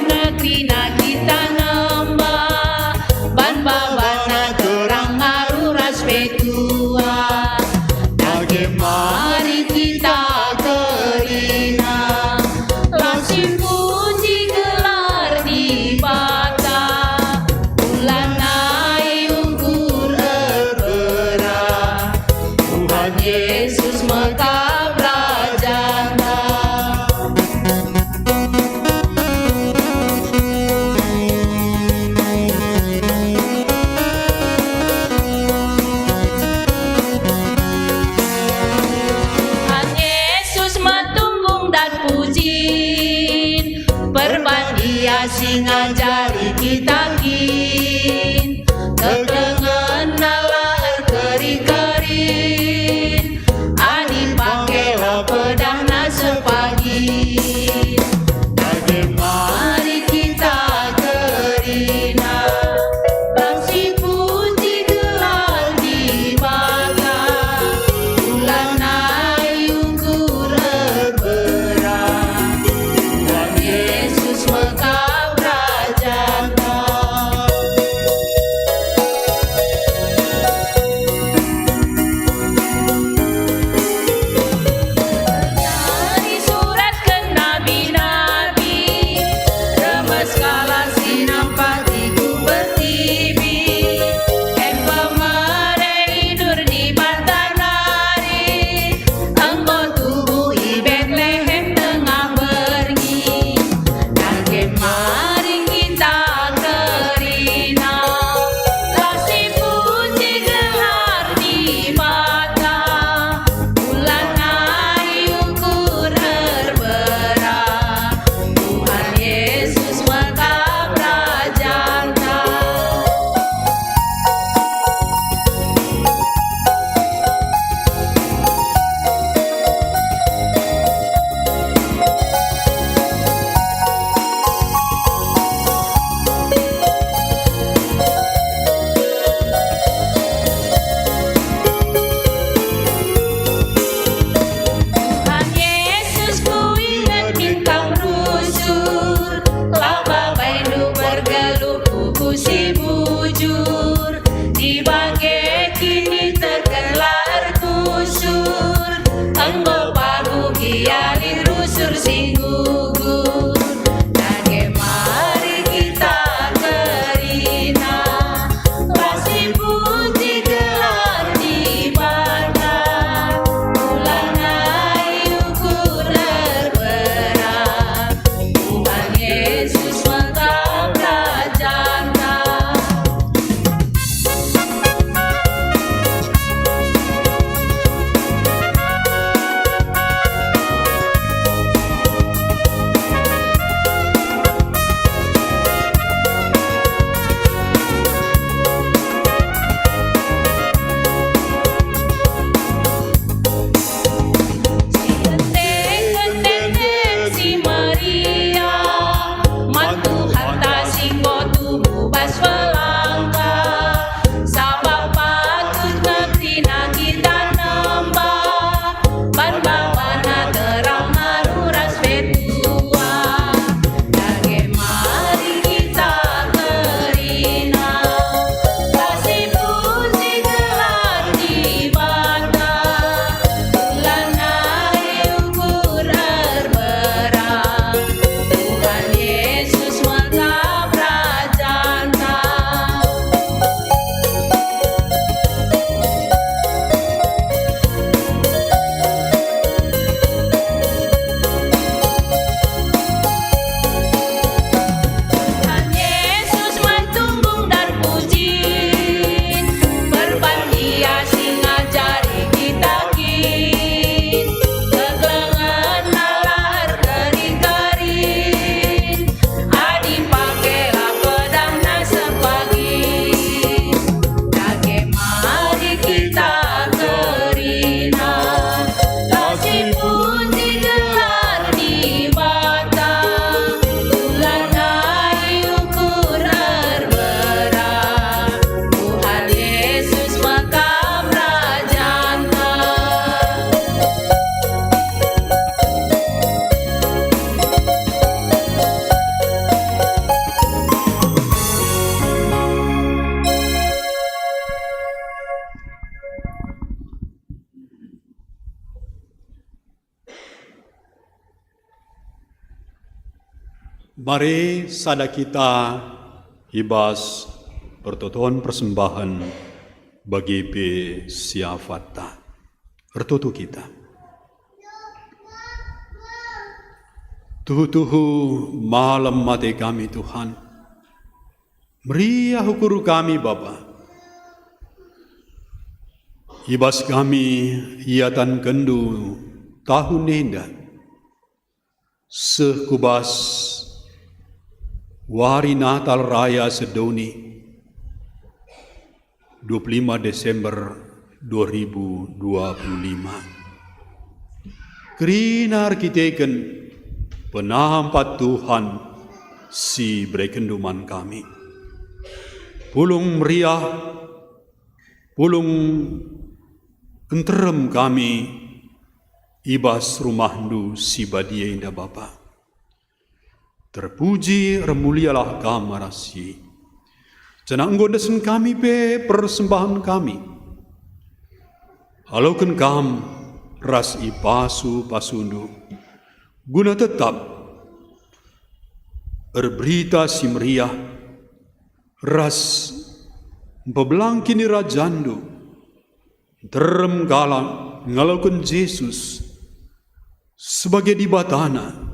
Mari sada kita ibas pertotoan persembahan bagi siafata. Ertoto kita. Tuhu malam mati kami Tuhan. Meriah ukur kami Bapa. Ibas kami iatan kendu tahun nenda. Sekubas Wari Natal Raya Sedoni 25 Desember 2025. Krinar kiteken penampat Tuhan si brekenduman kami. Pulung meriah, pulung enterem kami ibas rumahdu si badia indah Bapa. Terpuji remulialah kamarasi. Jangan nggodesen kami pe persembahan kami. Alaukan kam ras ipasu pasundu. Guna tetap berberita si meriah. Ras pebelangkini rajandu. Terem galang ngalaukan Yesus sebagai dibatana.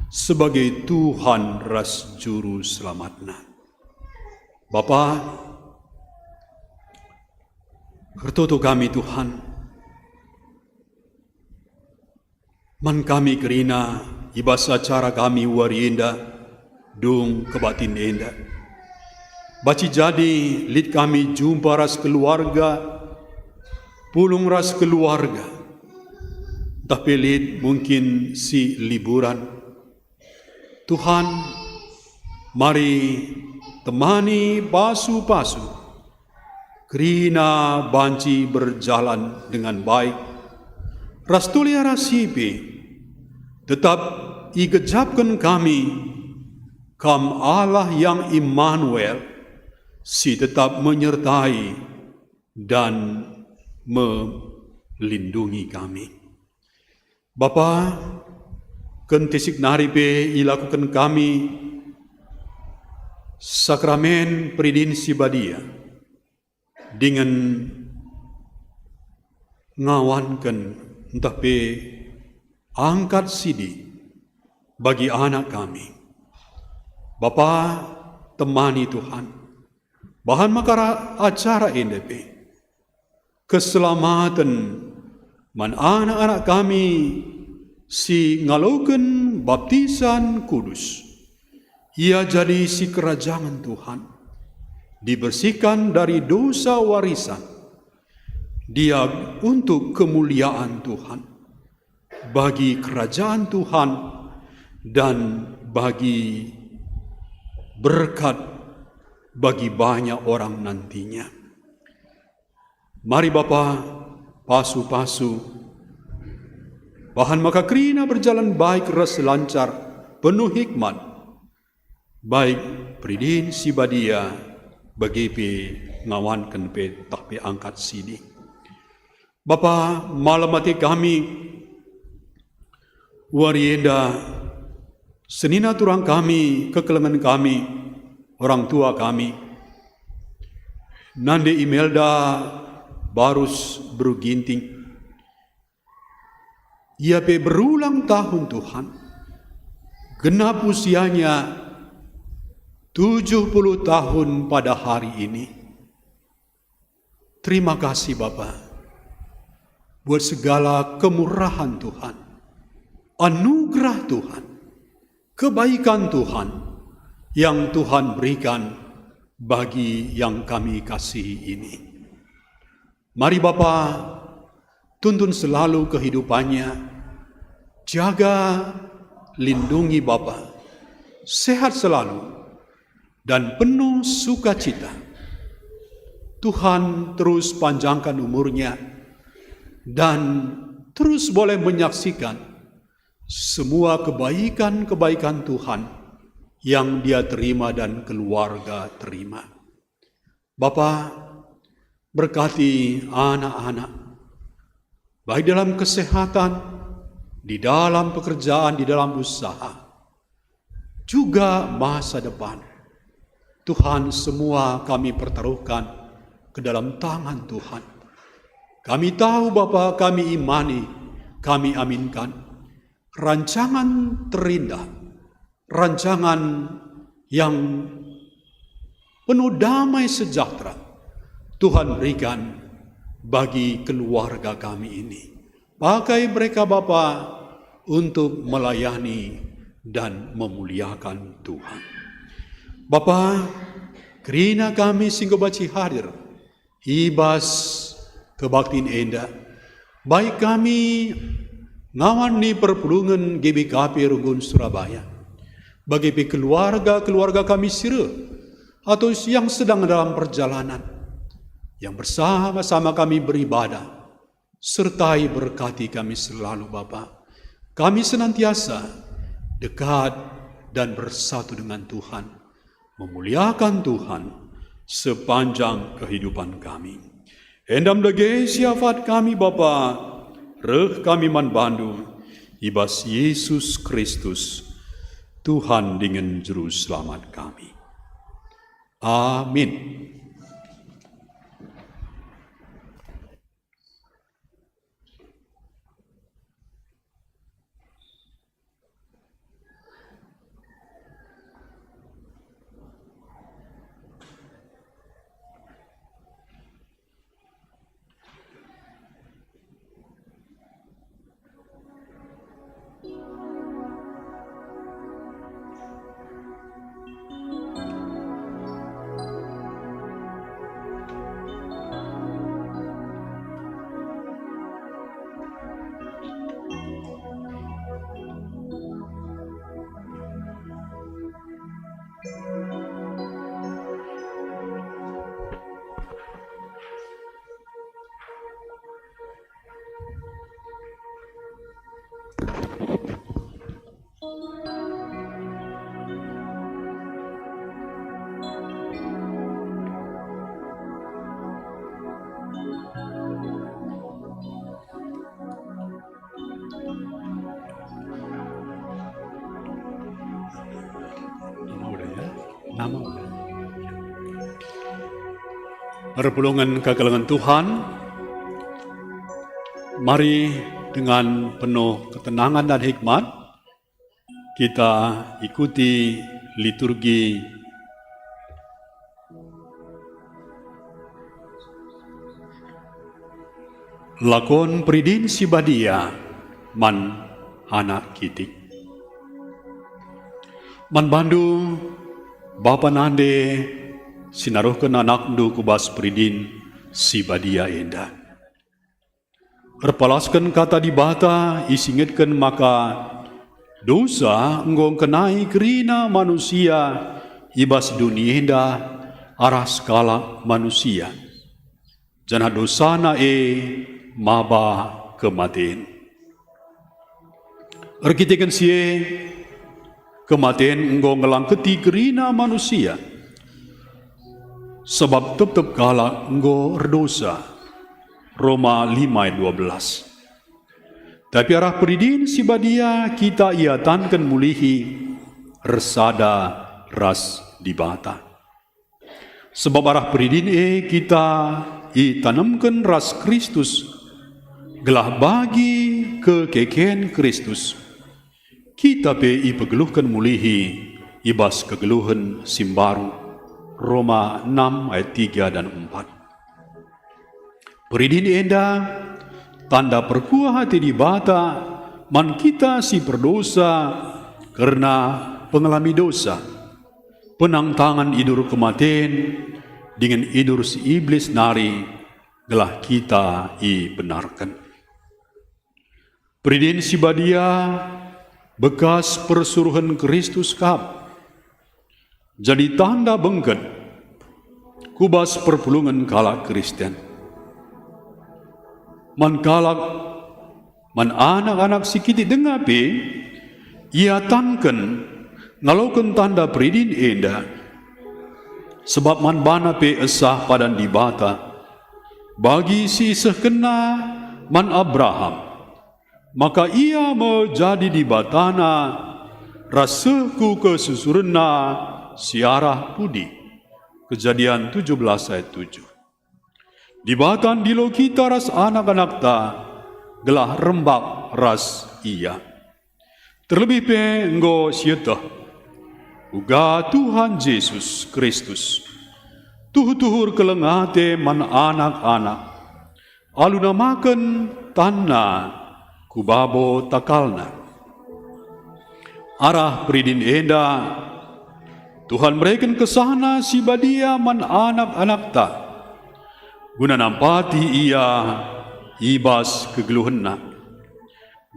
Sebagai Tuhan ras juru selamatna. Bapa, kertoto kami Tuhan, man kami kerina ibas acara kami warienda, dung kebatin enda. Baci jadi lid kami jumpa ras keluarga, pulung ras keluarga. Tapi lid mungkin si liburan. Tuhan, mari temani pasu-pasu. Kerina banci berjalan dengan baik. Rastulia rasipi, tetap igejapkan kami, kam Allah yang Immanuel, si tetap menyertai dan melindungi kami. Bapa, kentisik naripe ilakukan kami sakramen peridin sibadia dengan ngawankan entah pe angkat sidi bagi anak kami. Bapa temani Tuhan. Bahan makara acara NDP. Keselamatan man anak-anak kami si ngalaukan baptisan kudus. Ia jadi si kerajaan Tuhan. Dibersihkan dari dosa warisan. Dia untuk kemuliaan Tuhan. Bagi kerajaan Tuhan dan bagi berkat bagi banyak orang nantinya. Mari Bapa, pasu-pasu bahan maka kerina berjalan baik ras lancar, penuh hikmat. Baik peridin si badia bagi pe ngawankan pe tak pe angkat sini. Bapa, malam mati kami warienda senina turang kami, kekelengan kami, orang tua kami. Nande Imelda Barus Bruginting. Ia pe berulang tahun Tuhan. Genap usianya 70 tahun pada hari ini. Terima kasih Bapa buat segala kemurahan Tuhan, anugerah Tuhan, kebaikan Tuhan yang Tuhan berikan bagi yang kami kasihi ini. Mari Bapa, tuntun selalu kehidupannya, jaga, lindungi Bapa, sehat selalu, dan penuh sukacita. Tuhan terus panjangkan umurnya, dan terus boleh menyaksikan semua kebaikan-kebaikan Tuhan yang dia terima dan keluarga terima. Bapa, berkati anak-anak, baik dalam kesehatan, di dalam pekerjaan, di dalam usaha. juga masa depan. Tuhan, semua kami pertaruhkan ke dalam tangan Tuhan. Kami tahu Bapa, kami imani, kami aminkan rancangan terindah, rancangan yang penuh damai sejahtera Tuhan berikan bagi keluarga kami ini. Pakai mereka Bapa untuk melayani dan memuliakan Tuhan. Bapa, kerina kami singgo baci hadir, ibas kebaktiin Enda, baik kami ngawan ni perpulungan GBKP Runggun Surabaya, bagi keluarga kami sira, atau yang sedang dalam perjalanan, yang bersama-sama kami beribadah, sertai berkati kami selalu Bapa. Kami senantiasa dekat dan bersatu dengan Tuhan, memuliakan Tuhan sepanjang kehidupan kami. Endam dage siafat kami Bapa, reh kami manbandu, ibas Yesus Kristus, Tuhan dengan juru selamat kami. Amin. Nama udah. Perpulungan kekalangan Tuhan, mari dengan penuh ketenangan dan hikmat kita ikuti liturgi lakon Pridin Sibadia man anak kitik. Man bandu Bapa nande sinaruhkan anak ndu kubas Pridin Sibadia enda. Erpalaskan kata di bata isingetkan maka dosa enggong kenai kerina manusia ibas dunia enda arah skala manusia. Jana dosana maba kematian. Erkitikan sie kematian enggong ngelangketi kerina manusia. Sebab tetap kala enggo berdosa. Roma 5:12. Tapi arah Pridin Sibadia kita iatankan mulihi resada ras dibata. Sebab arah Pridin kita itanamkan ras Kristus gelah bagi kekeken Kristus. Kita pe ipegeluhkan mulihi ibas kegeluhan simbaru. Roma 6:3 dan 4. Pridin enda tanda perkuah hati di bata man kita si berdosa karena pengalami dosa. Penang tangan idur kematian dengan idur si iblis nari gelah kita benarkan. Pridin Sibadia bekas persuruhan Kristus kap. Jadi tanda bengket kubas perpulungan kalak Kristen. Man kalak man anak-anak sikiti dengapi ia tanken ngalaukan tanda Pridin enda sebab man bana pe esah padan dibata bagi si sekena man Abraham maka ia menjadi dibatana raseku kesusurna siarah pudi. Kejadian 17 ayat 7. Dibatan dilo kita ras anak-anak ta, gelah rembak ras iya. Terlebih pe enggo sietah, uga Tuhan Yesus Kristus, tuhur kelengate man anak-anak, alu namakan tanna kubabo takalna. Arah peridin enda, Tuhan berikan kesana si badia man anak-anak ta, guna nampati ia ibas kegeluhenna,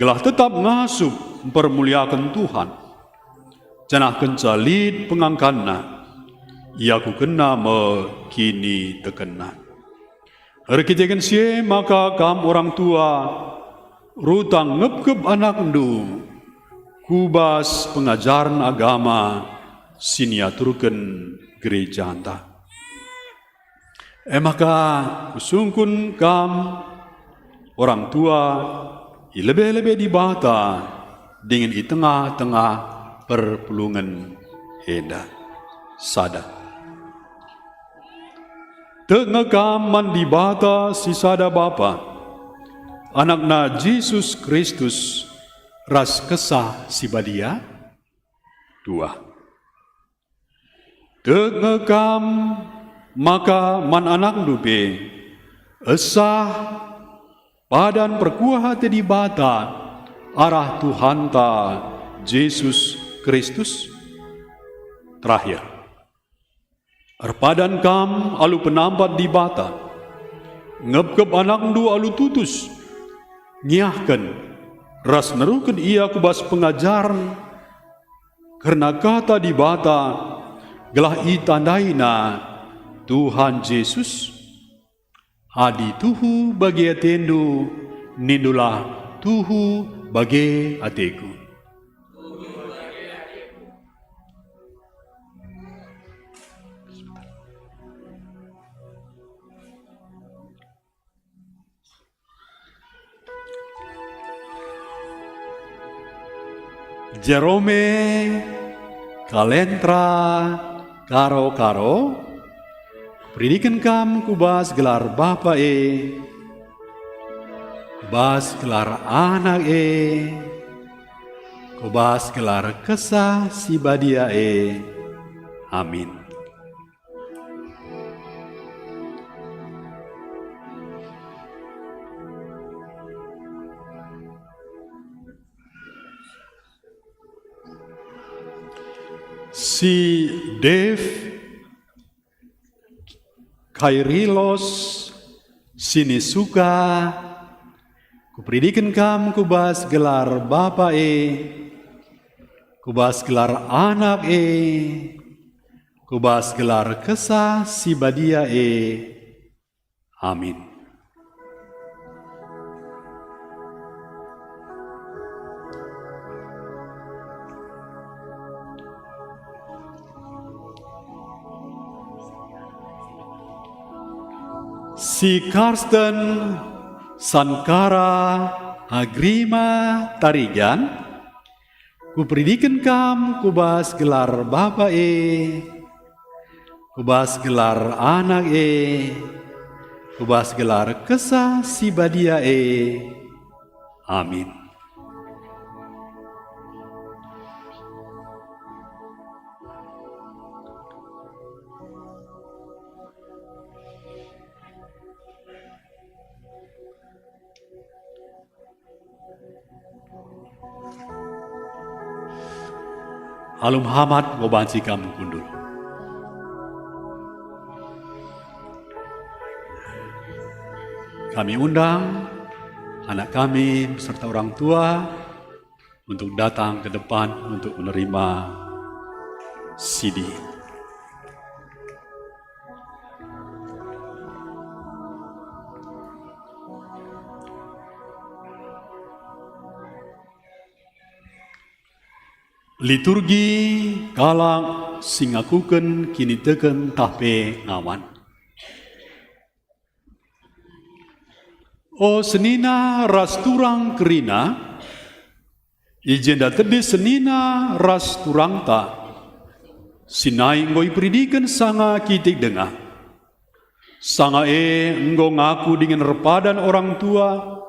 gelah tetap ngasup mempermuliakan Tuhan, janah kencalit pengangkanna, ia ku kena kini tekena. Herkitekan sie maka kam orang tua, rutang ngep-ngep anak ndu, kubas pengajaran agama, siniaturkan gereja anta. Maka kusungkun kam orang tua lebih-lebih dibata dengan di tengah-tengah perpulungan enda sada. Tengah kam man dibata si sada bapa, anakna Yesus Kristus ras kesah si badia dua. Tengah kam maka man anak dupe esah padan perkuah hati di bata arah Tuhan ta Yesus Kristus terakhir. Arpadan kam alu penampat di bata ngep-ngep anak du alu tutus ngiahkan ras nerukan ia kubas pengajaran karena kata di bata gelah itandaina Tuhan Yesus adi tuhu bagi atendu nindulah tuhu bagi ateku. Jerome kalentra karo-karo pendidikan kam kubas gelar bapa kubas gelar anak kubas gelar kesah si badia amin. Si Dev Kairilos Sinisuka kupridikan kam kubas gelar bapa kubas gelar anak kubas gelar kesah si badia amin. Si Karsten Sankara Agrima Tarigan kupridikan kam kubas gelar bapa kubas gelar anak kubas gelar kesah si badia amin. Alum Hamad ngobanci kamu kundul. Kami undang anak kami beserta orang tua untuk datang ke depan untuk menerima CD. Liturgi kalang singakuken kini teken tape ngawan. O senina rasturang kerina, Ijenda tedi senina ras turangta. Sinai ngoi peridikan sanga kitik dengar. Sanga enggo ngaku dengan repadan orang tua.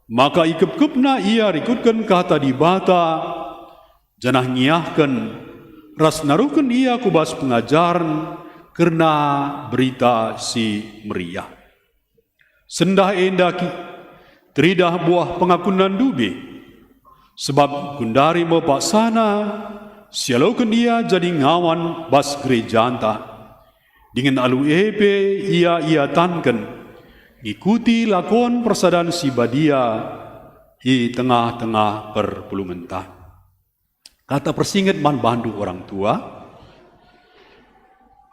Maka ikep-kepna ia rikutkan kata di bata. Janah ngiahkan. Ras naruhkan ia kubas pengajaran. Karena berita si meriah. Sendah endaki. Teridah buah pengakunan dubi. Sebab kundari bapak sana. Sialaukan ia jadi ngawan bas gereja anta. Dengan alu epe ia tankan. Ikuti lakon persadaan si badia. Di tengah-tengah perpulungan. Kata persingat man bandu orang tua.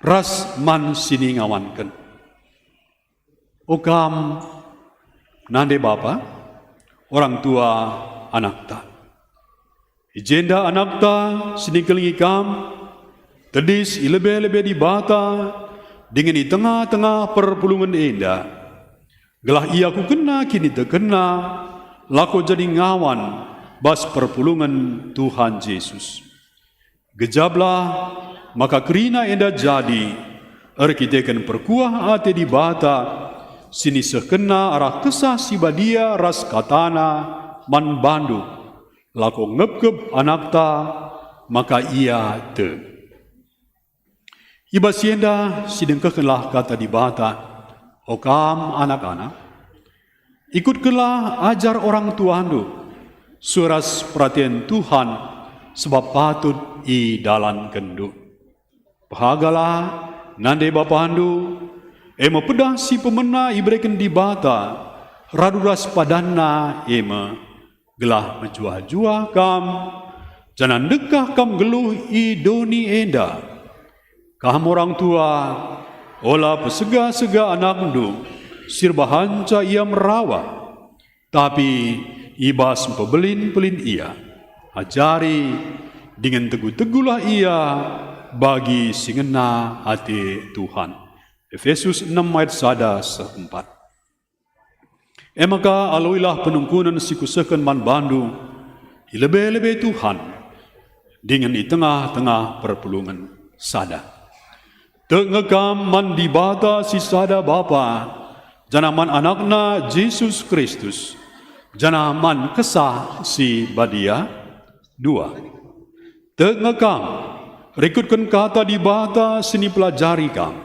Ras man sini ngawankan. Okam nande bapa. Orang tua anak ta. Ijenda anak ta sini kelingi kam. Tedis ilebe-lebe di bata. Dengan di tengah-tengah perpulungan enda. Gelah ia ku kena kini terkena. Lako jadi ngawan. Bas perpulungan Tuhan Yesus. Gejablah. Maka kerina enda jadi. Arkitekan perkuah ate di bata. Sini sekena arah kesah si badia ras katana. Man bandu. Lako ngep-ngep anak ta, maka ia te. Iba sienda sidengkekenlah kata di bata, okam anak-anak, ikutkelah ajar orang tuandu, suras perhatian Tuhan, sebab patut i dalan kendu. Bahagalah nande bapandu, ema pedah si pemena ibreken di bata, raduras padanna ema, gelah menjuah-juah kam, jangan dekah kam geluh i doni enda. Kam orang tua, olah pesega-sega anak ndu, sirbahanca ia merawat. Tapi ibas pebelin-pelin ia, ajari dengan teguh-teguhlah ia bagi singena hati Tuhan. Efesus 6 ayat 1-4. Maka aloilah penungkunan si kusekan man bandu, ilebe-lebe Tuhan, dengan di tengah-tengah perpulungan sada. Tengekam man di bata si sada bapa, janaman anakna Yesus Kristus, janaman kesah si badia, 2. Tengekam, rekutkan kata di bata sini pelajari kam,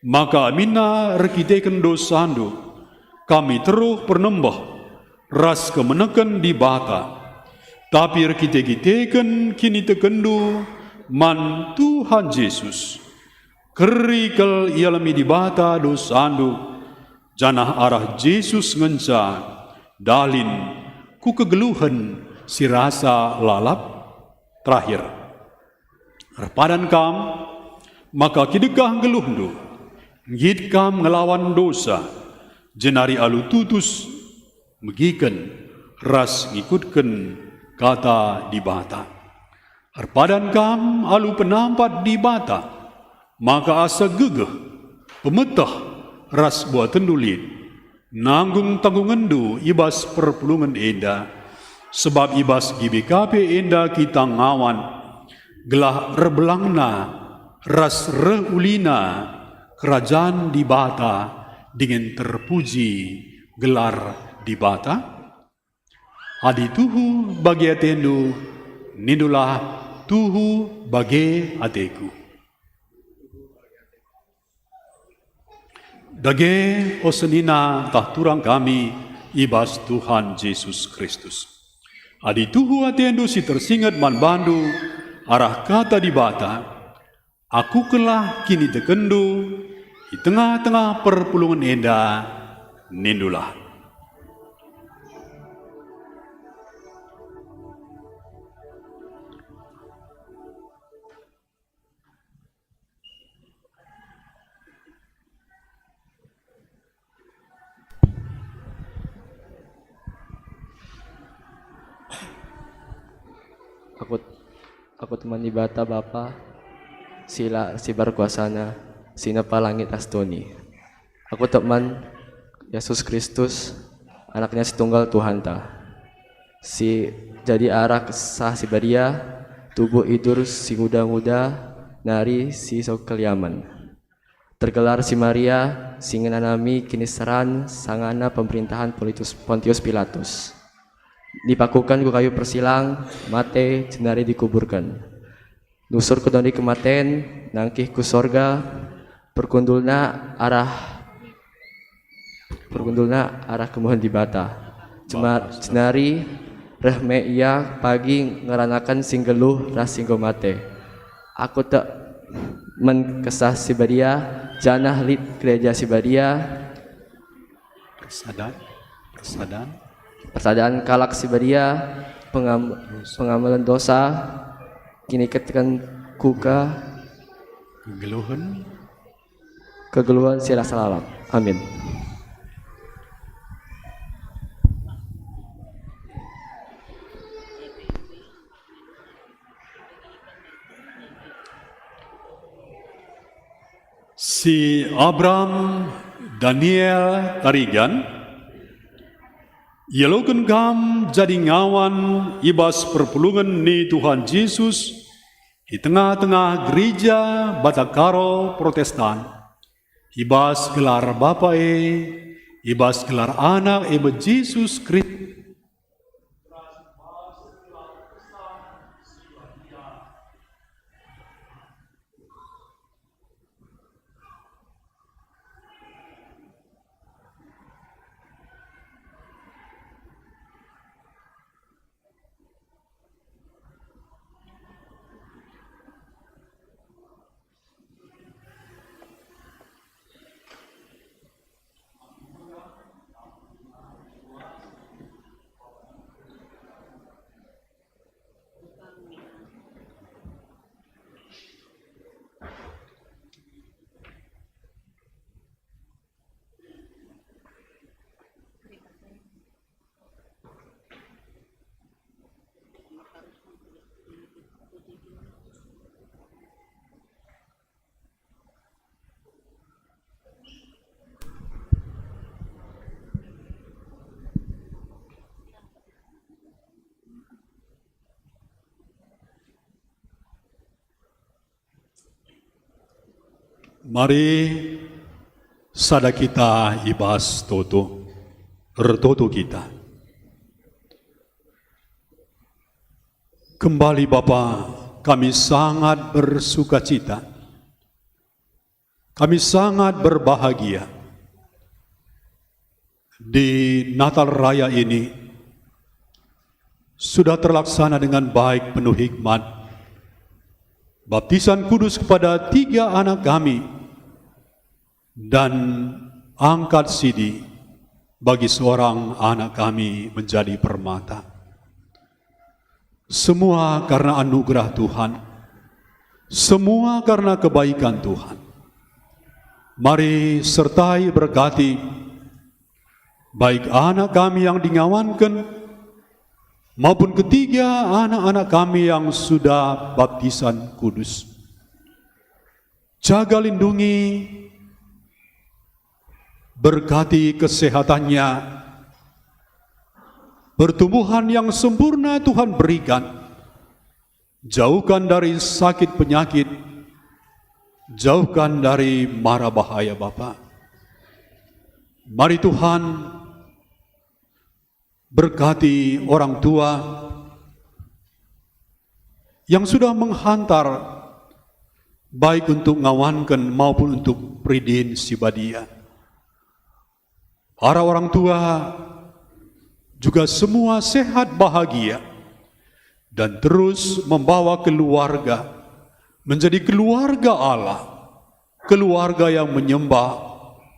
maka amina rekitekan dosandu, kami teruh pernembah ras kemenekan di bata. Tapi kita kini tekendu man Tuhan Yesus. Kerikal ialami di bata dosandu. Janah arah Yesus ngenca dalin ku kegeluhan si rasa lalap terakhir. Repadan kam maka kidekah geluhndu. Ngid kam ngelawan dosa. Jenari alu tutus megikan ras ngikutkan kata di bata. Arpadan kam alu penampat di bata. Maka asa gegeh pemetah ras buat tendulit. Nanggung tanggungandu ibas perpulungan enda. Sebab ibas GBKP enda kita ngawan. Gelah rebelangna ras reulina kerajaan di bata. Dengan terpuji gelar di bata. Adi tuhu bagi atendu, nindulah tuhu bagi ateku. Dage osenina tahturang kami ibas Tuhan Yesus Kristus. Adi tuhu atendu si tersingat man bandu arah kata di bata. Aku kelah kini tekendu. Di tengah-tengah perpulungan enda, nindulah. Aku teman di bata Bapa, sila si berkuasana. Sina palangit astoni. Aku teman Yesus Kristus, anaknya setunggal Tuhan ta. si jadi arak sah si badia, tubuh idur si muda-muda, nari si sokeliaman. Tergelar si Maria, si ngenanami kiniseran sangana pemerintahan Pontius Pilatus. Dipakukan ku kayu persilang, mate cenari dikuburkan. Nusur ke doni kematen, nangkih ku sorga, perkundulna arah kemuhan di bata. Cenari rehme ia pagi ngeranakan sing geluh ras singgo mate. Aku tak menkesah si badia, janah lit gereja si badia. Persadaan kalak si badia, pengamalan dosa, kini ketekan kuka kegeluhan sila salam. Amin. Si Abraham Daniel Tarigan Yelogen gam jadi ngawan ibas perpulungan ni Tuhan Yesus di tengah-tengah gereja Batakaro Protestan. Ibas gelar Bapa ibas gelar anak Yesus Kristus. Mari sada kita ibas toto, ertoto kita. Kembali Bapa, kami sangat bersuka cita. Kami sangat berbahagia. Di Natal Raya ini sudah terlaksana dengan baik penuh hikmat. Baptisan kudus kepada 3 anak kami dan angkat sidi bagi seorang anak kami menjadi permata. Semua karena anugerah Tuhan, semua karena kebaikan Tuhan. Mari sertai berkati baik anak kami yang dingawankan maupun ketiga anak-anak kami yang sudah baptisan kudus. Jaga lindungi, berkati kesehatannya, pertumbuhan yang sempurna Tuhan berikan. Jauhkan dari sakit penyakit, jauhkan dari mara bahaya Bapa. Mari Tuhan berkati orang tua yang sudah menghantar baik untuk ngawankan maupun untuk pridin si badia. Para orang tua juga semua sehat bahagia dan terus membawa keluarga menjadi keluarga Allah, keluarga yang menyembah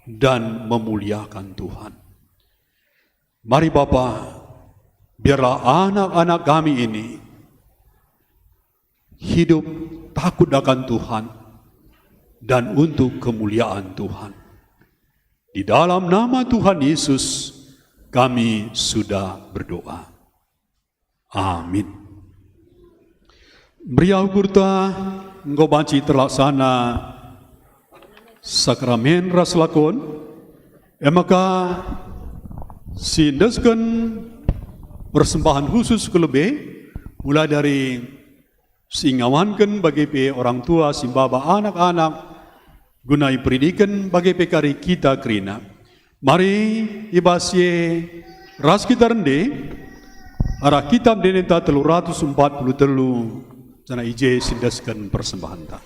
dan memuliakan Tuhan. Mari Bapa, biarlah anak-anak kami ini hidup takut akan Tuhan dan untuk kemuliaan Tuhan. Di dalam nama Tuhan Yesus kami sudah berdoa. Amin. Beriau kurta engkau banci terlaksana sakramen raslakon, maka sindesken persembahan khusus kelebih, mulai dari singawankan bagi orang tua, simbaba anak-anak, gunai pendidikan bagi pekari kita kerina. Mari ibasye ras kita rende, arah kitab deneta 343, jana ije sindaskan persembahan ta.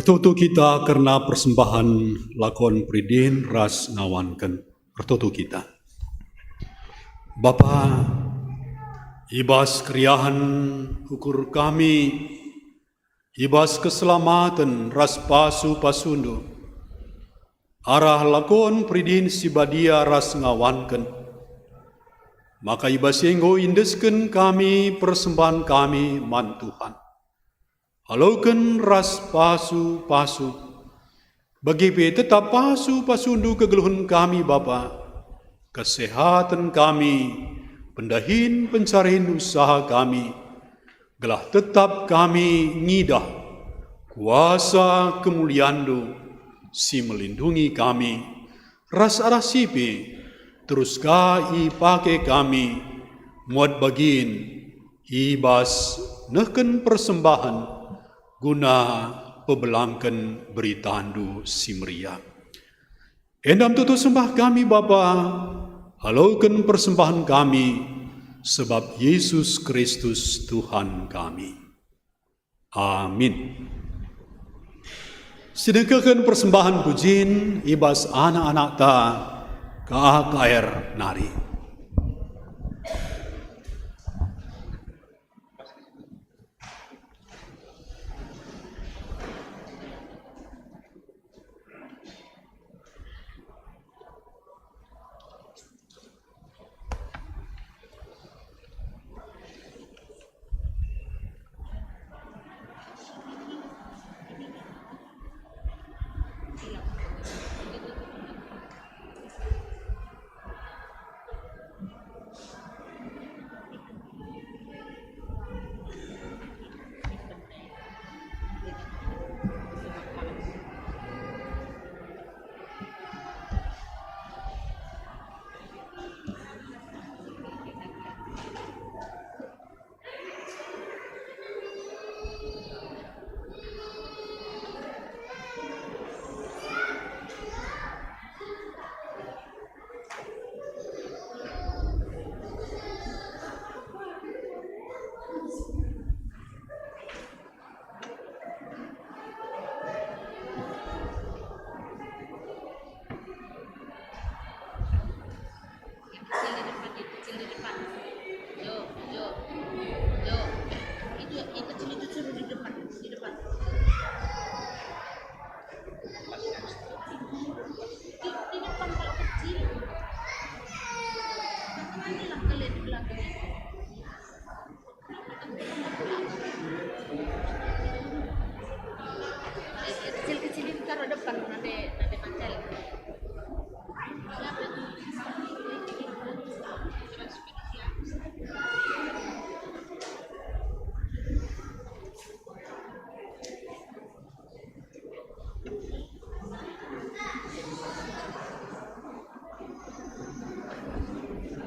Pertutu kita karena persembahan lakon Pridin ras ngawankan pertutu kita. Bapa, ibas kriahan ukur kami, ibas keselamatan ras pasu pasundu, arah lakon Pridin sibadia ras ngawankan. Maka ibas enggo indesken kami persembahan kami man Tuhan. Halauken ras pasu-pasu, bagi tetap pasu-pasundu kegeluhan kami Bapa, kesehatan kami, pendahin pencarian usaha kami, gelah tetap kami ngidah, kuasa kemuliandu, si melindungi kami, ras arasipi, terus kai pake kami, muat bagin, ibas nehken persembahan, guna pebelangkan beritandu simria. Endam tutu sembah kami Bapa, halaukan persembahan kami, sebab Yesus Kristus Tuhan kami. Amin. Sedekahkan persembahan pujin, ibas anak-anak ta, ke AKR nari. Kecil di depan. Yo. Itu kecil itu suruh di depan. Di depan. Kalau kecil. Nantilah kalian di belakang. Kecil-kecil itu taruh depan nanti mantel.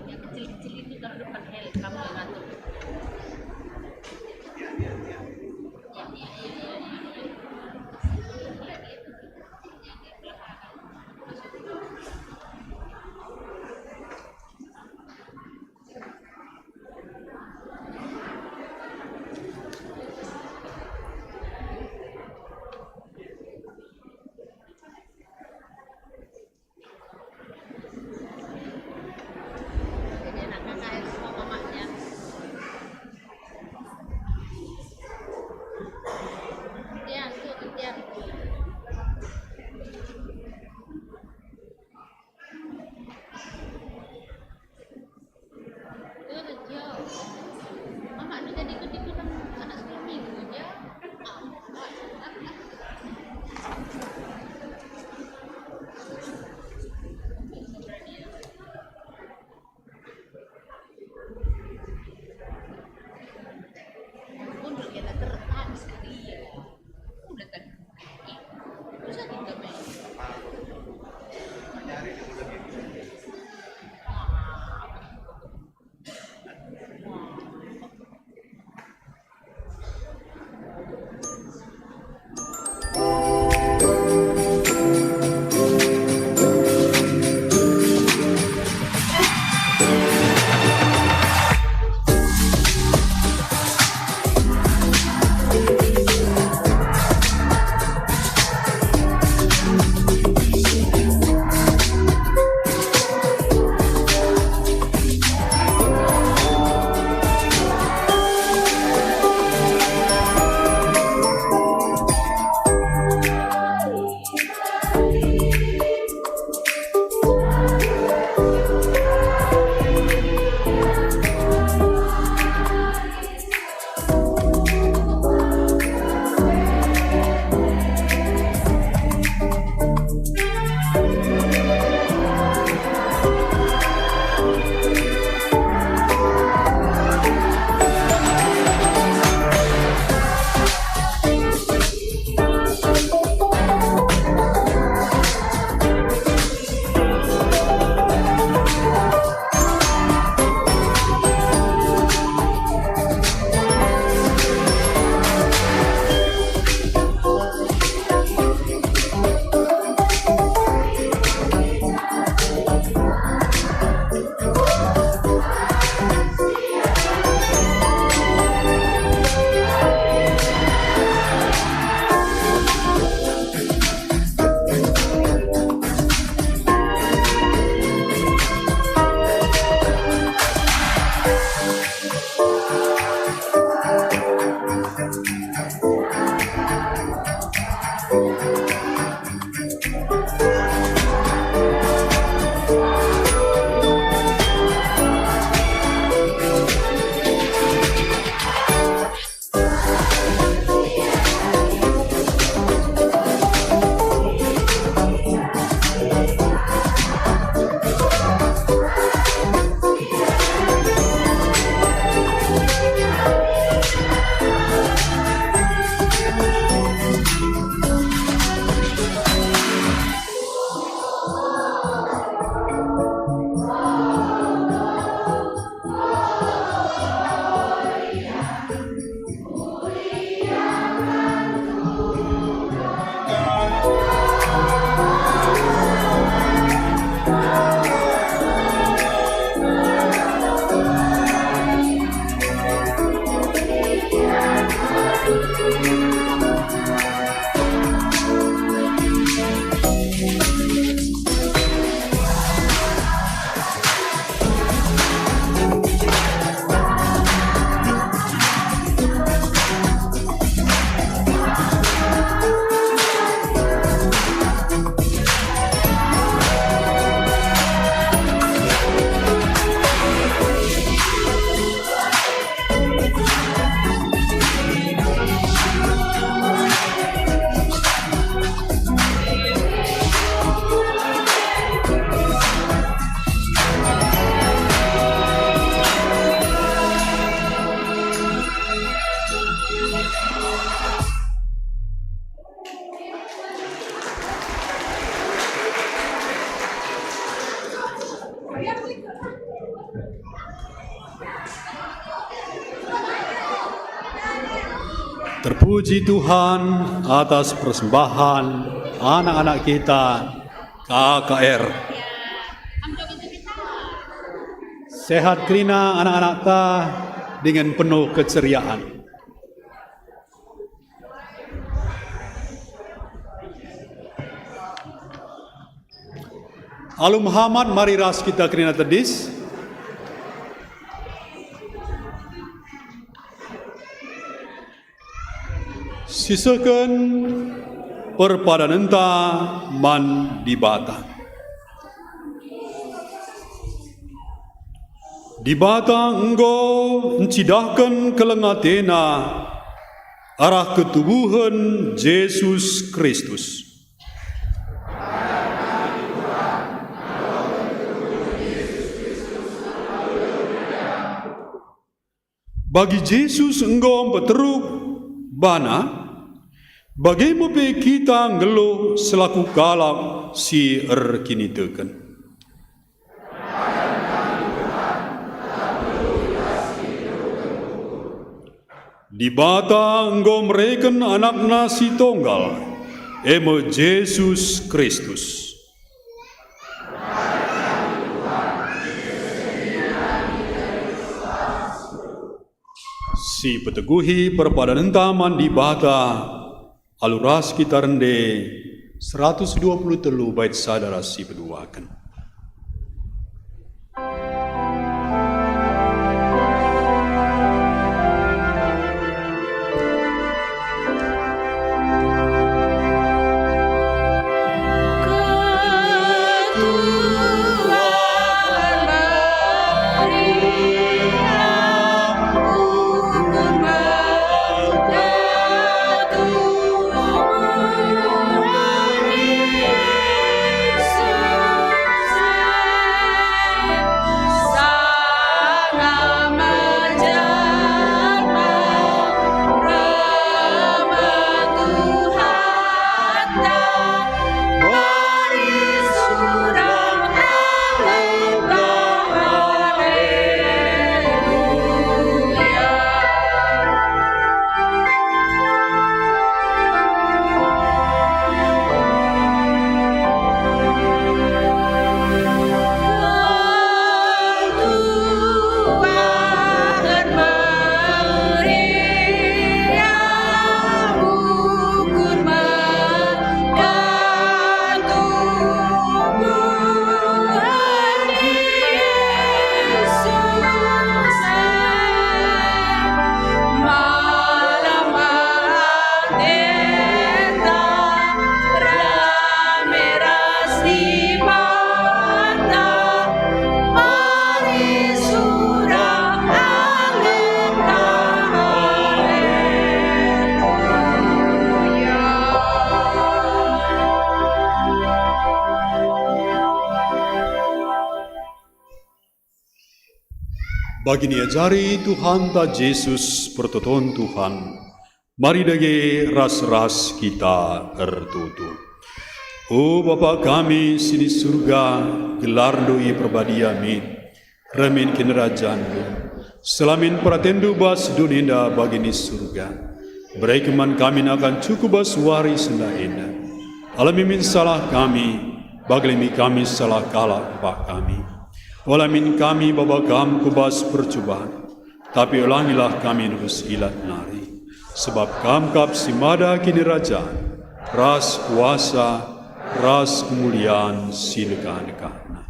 Yang kecil-kecil itu taruh depan Hel, kamu yang ngatur. Jadi anak kakak semua mamanya. Gantian. Tuh, Jo. Mama udah jadi ikut-ikutan anak sekolah minggu ya. Udah kita terekam sekali ya. Udah kan. Bisa kita main. Terpuji Tuhan atas persembahan anak-anak kita KKR. Sehat kerina anak-anak ta dengan penuh keceriaan. Alu Muhammad mari ras kita kerina tedis. Sisakan perpadananta man dibata. Dibata enggo encidahkan kelengatena arah ketubuhan Yesus Kristus. Bagi Yesus enggo peteruk bana, bagaimana kita ngeluh selaku kalak si kini teken. Di bata engkau mereken anak nasi tunggal, emo Yesus Kristus. Si peteguhi perpadanan taman di bata, aluras kita rende 123 bait sadara si peduakan. Bagi niajari Tuhan ta Yesus pertoton Tuhan, mari dage ras-ras kita tertutup. O Bapa kami sini surga, gelar doi perbadi amin, remin kinerajan do, selamin pratendu bas duninda bagi ni surga, berekeman kami akan cukup bas waris senda enda, alamimin salah kami, baglimi kami salah kalah pak kami. Walamin kami bapa kam kubas percobaan, tapi ulangilah kami nus ilat nari. Sebab kam kap simada kini raja, ras kuasa, ras kemuliaan silekan-lekana.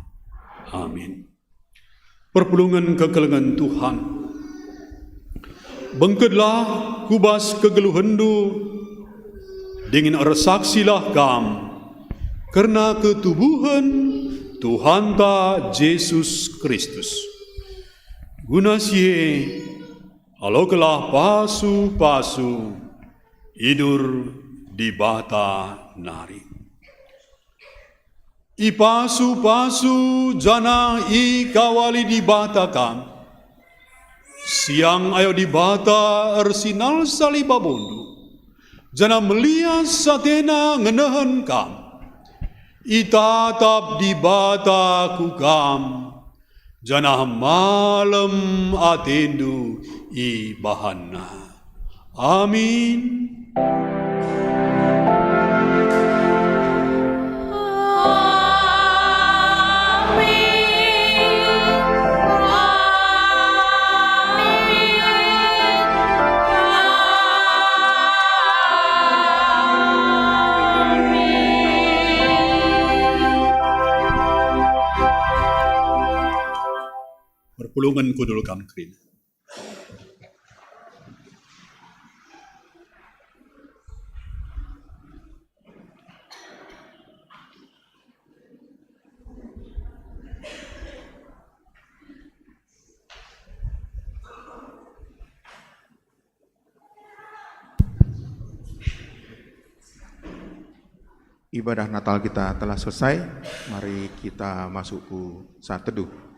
Amin. Perpulungan kekelengan Tuhan. Bengkedlah kubas kegeluhendu, dengan resaksilah kam, karena ketubuhan Tuhan ta Yesus Kristus. Guna sie, alokelah pasu-pasu, idur di bata nari. I pasu-pasu jana i kawali di bata kam. Siang ayo di bata ersinal salibabundu. Jana melias satena ngenahan kam. Itatap di bata kukam, janah malam atendu i bahana. Amin. Perpulungan kudulkan kerina. Ibadah Natal kita telah selesai, mari kita masuk ke saat teduh.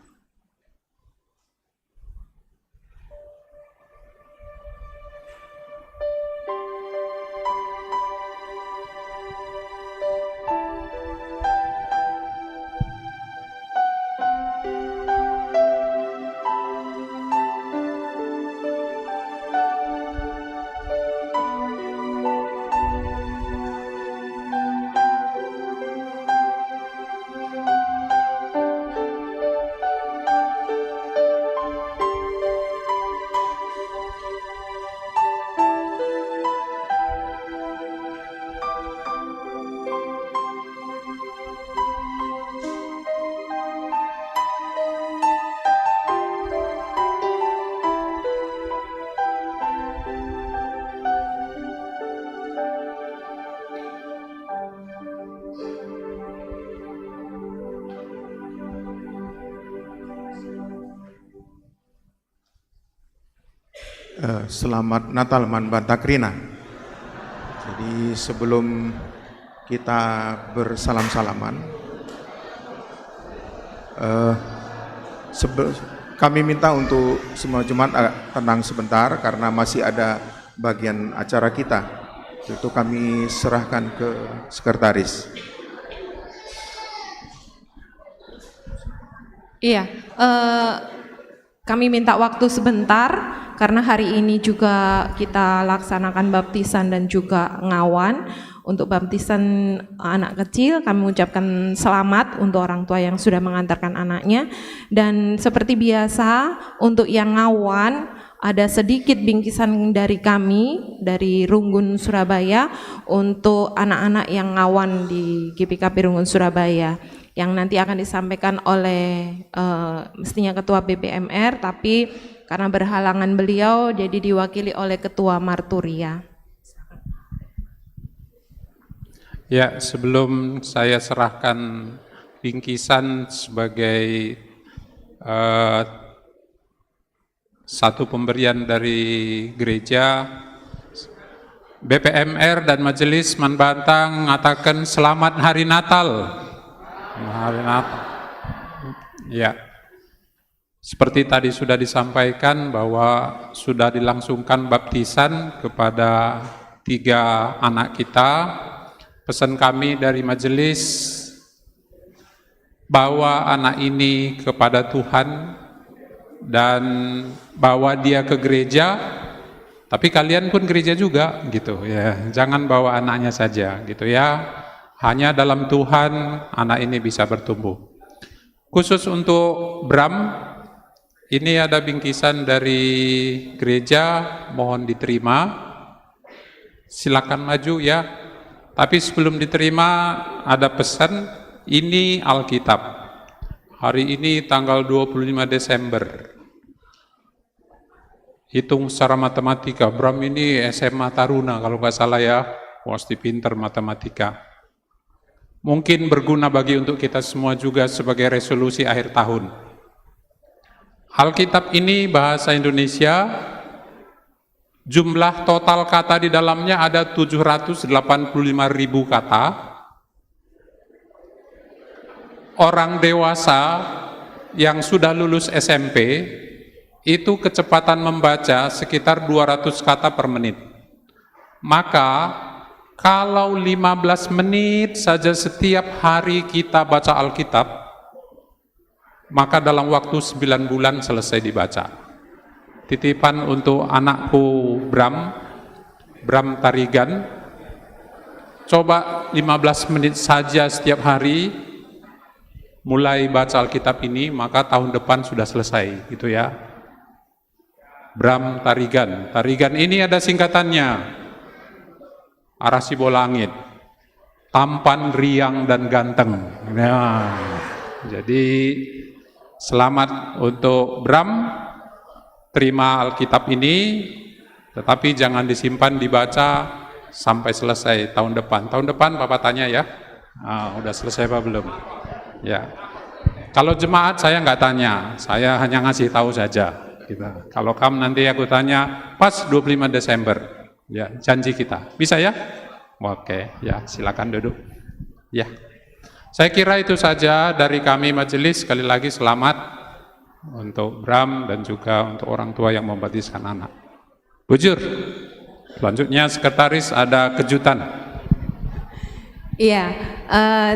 Selamat Natal Man Bantakrina. Jadi sebelum kita bersalam-salaman, kami minta untuk semua jemaat tenang sebentar karena masih ada bagian acara kita. Itu kami serahkan ke sekretaris. Iya, kami minta waktu sebentar karena hari ini juga kita laksanakan baptisan dan juga ngawan. Untuk baptisan anak kecil kami mengucapkan selamat untuk orang tua yang sudah mengantarkan anaknya. Dan seperti biasa untuk yang ngawan ada sedikit bingkisan dari kami dari Runggun Surabaya untuk anak-anak yang ngawan di GPKP Runggun Surabaya, yang nanti akan disampaikan oleh mestinya Ketua BPMR, tapi karena berhalangan beliau jadi diwakili oleh Ketua Marturia. Ya, sebelum saya serahkan bingkisan sebagai satu pemberian dari gereja, BPMR dan Majelis Manbantang mengatakan selamat Hari Natal. Hari Natal. Ya. Seperti tadi sudah disampaikan bahwa sudah dilangsungkan baptisan kepada 3 anak kita. Pesan kami dari majelis, bawa anak ini kepada Tuhan dan bawa dia ke gereja, tapi kalian pun gereja juga gitu ya. Jangan bawa anaknya saja gitu ya. Hanya dalam Tuhan anak ini bisa bertumbuh. Khusus untuk Bram, ini ada bingkisan dari gereja, mohon diterima. Silakan maju ya. Tapi sebelum diterima ada pesan, ini Alkitab. Hari ini tanggal 25 Desember. Hitung secara matematika, Bram ini SMA Taruna kalau nggak salah ya, pasti pinter matematika. Mungkin berguna bagi untuk kita semua juga sebagai resolusi akhir tahun. Alkitab ini bahasa Indonesia, jumlah total kata di dalamnya ada 785.000 kata. Orang dewasa yang sudah lulus SMP, itu kecepatan membaca sekitar 200 kata per menit. Maka, kalau 15 menit saja setiap hari kita baca Alkitab, maka dalam waktu 9 bulan selesai dibaca. Titipan untuk anakku Bram, Bram Tarigan, coba 15 menit saja setiap hari mulai baca Alkitab ini, maka tahun depan sudah selesai, gitu ya. Bram Tarigan. Tarigan ini ada singkatannya. Arasi bola langit. Tampan, riang, dan ganteng. Nah, jadi selamat untuk Bram, terima Alkitab ini, tetapi jangan disimpan, dibaca sampai selesai tahun depan. Tahun depan Bapak tanya ya, udah selesai apa belum? Ya. Kalau jemaat saya nggak tanya, saya hanya ngasih tahu saja. Gitu. Kalau kamu nanti aku tanya, pas 25 Desember, ya janji kita. Bisa ya? Oke, ya silakan duduk. Ya. Saya kira itu saja dari kami majelis. Sekali lagi selamat untuk Bram dan juga untuk orang tua yang membaptiskan anak. Bujur. Selanjutnya sekretaris ada kejutan. Iya,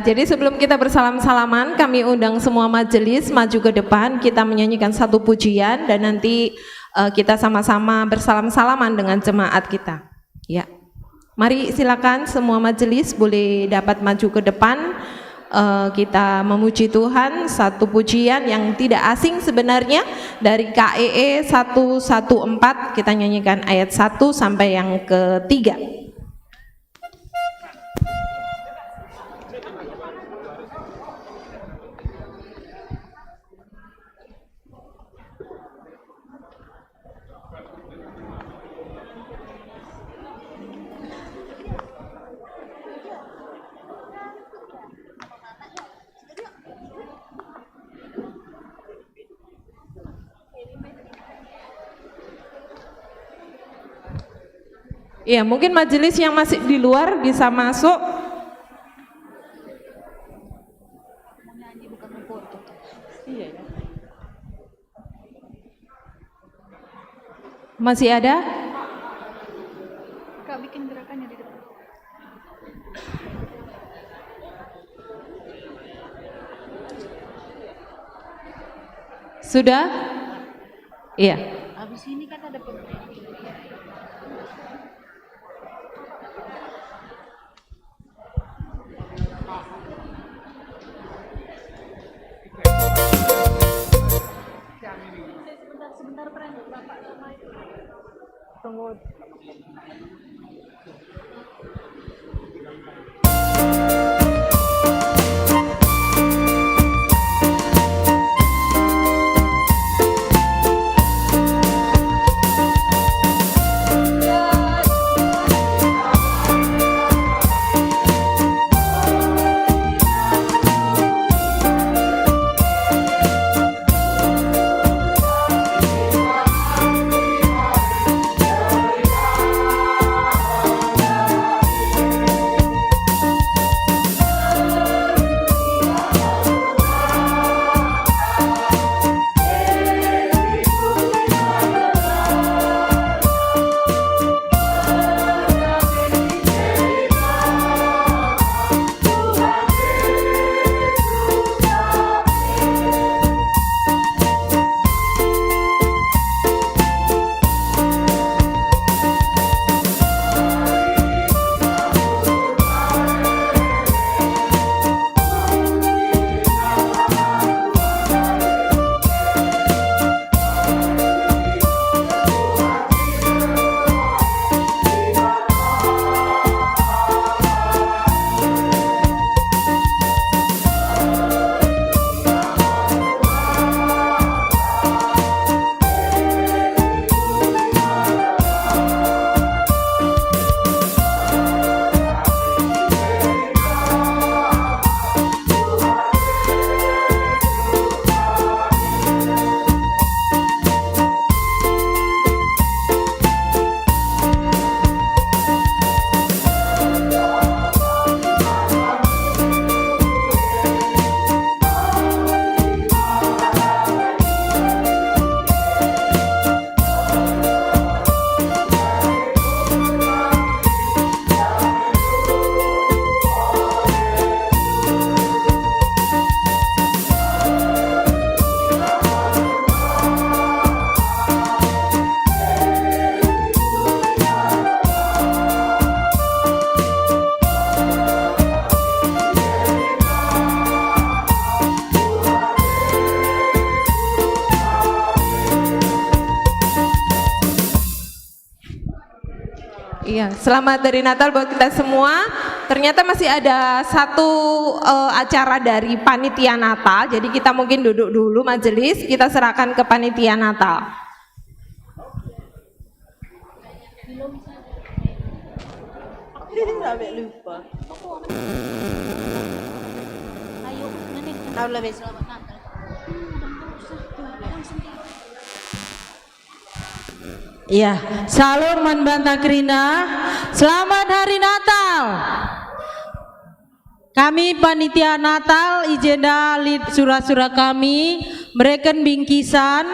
jadi sebelum kita bersalam-salaman, kami undang semua majelis maju ke depan, kita menyanyikan satu pujian dan nanti kita sama-sama bersalam-salaman dengan jemaat kita. Ya, mari silakan semua majelis boleh dapat maju ke depan. Kita memuji Tuhan, satu pujian yang tidak asing sebenarnya dari KEE 114, kita nyanyikan ayat 1 sampai yang ketiga. Iya, mungkin majelis yang masih di luar bisa masuk. Masih ada? Kak bikin gerakannya di depan. Sudah? Iya. Habis ini kan ada pemberian. Sebentar, friend. Bapak sama itu. Tunggu. Iya, selamat dari Natal buat kita semua. Ternyata masih ada satu acara dari panitia Natal. Jadi kita mungkin duduk dulu majelis, kita serahkan ke panitia Natal. Sampai lupa. Ayo, nenek. Tahu lebih selamat Natal. Iya, Shalom Manbanta Krina. Selamat Hari Natal. Kami panitia Natal ijenda lid surah-surah kami mereken bingkisan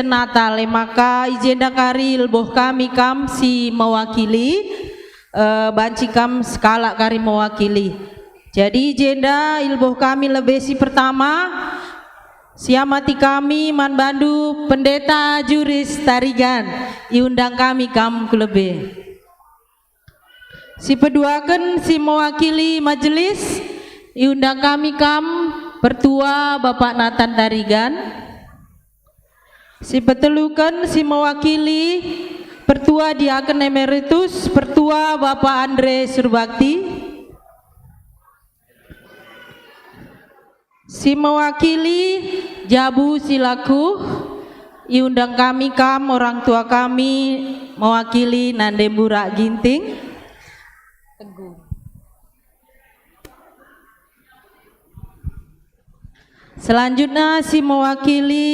Natal. Maka ijenda kari ilboh kami kam si mewakili banci kam skala kari mewakili. Jadi ijenda ilboh kami lebih si pertama siamati kami Manbandu Pendeta Juris Tarigan iundang kami kam kulebe. Si peduaken si mewakili majelis iundang kami kam Pertua Bapak Nathan Tarigan. Si petelukan si mewakili Pertua Diaken Emeritus Pertua Bapak Andre Surbakti. Si mewakili Jabu Silaku iundang kami kam orang tua kami mewakili Nandembura Ginting. Teguh. Selanjutnya si mewakili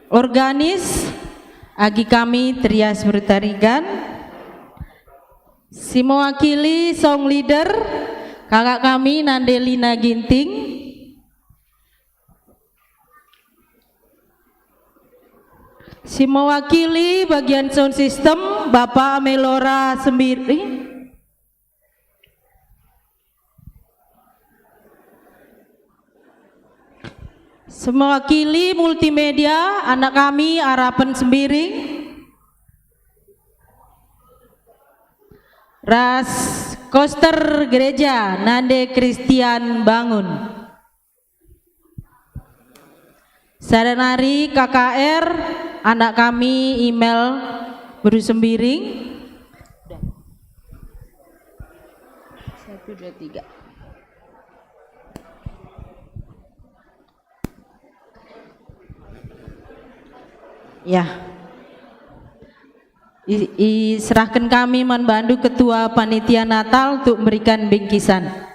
organis agi kami Trias Bertarigan. Si mewakili song leader kakak kami Nandelina Ginting. Si mewakili bagian sound system Bapak Melora Sembiri. Mewakili multimedia anak kami Arapen Sembiring. Ras Koster Gereja Nande Christian Bangun. Sadanari KKR anak kami email Beru Sembiring. 1, 2, 3. Ya, serahkan kami Manbandu Ketua Panitia Natal untuk memberikan bingkisan.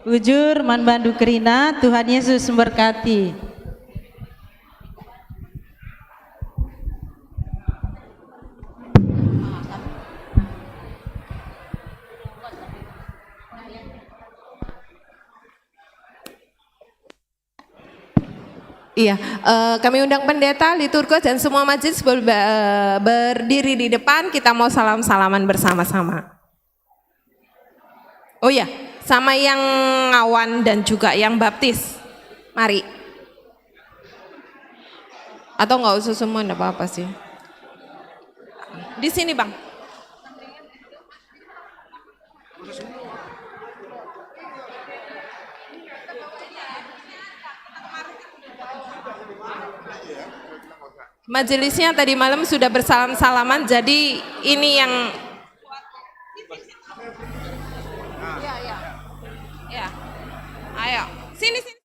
Ujur manbandu kerina, Tuhan Yesus memberkati. Iya, kami undang pendeta, liturgos dan semua majelis berdiri di depan. Kita mau salam-salaman bersama-sama. Oh ya, sama yang ngawan dan juga yang baptis. Mari. Atau nggak usah semua, enggak apa-apa sih. Di sini, Bang. Majelisnya tadi malam sudah bersalam-salaman, jadi ini yang ya. Ayo, sini.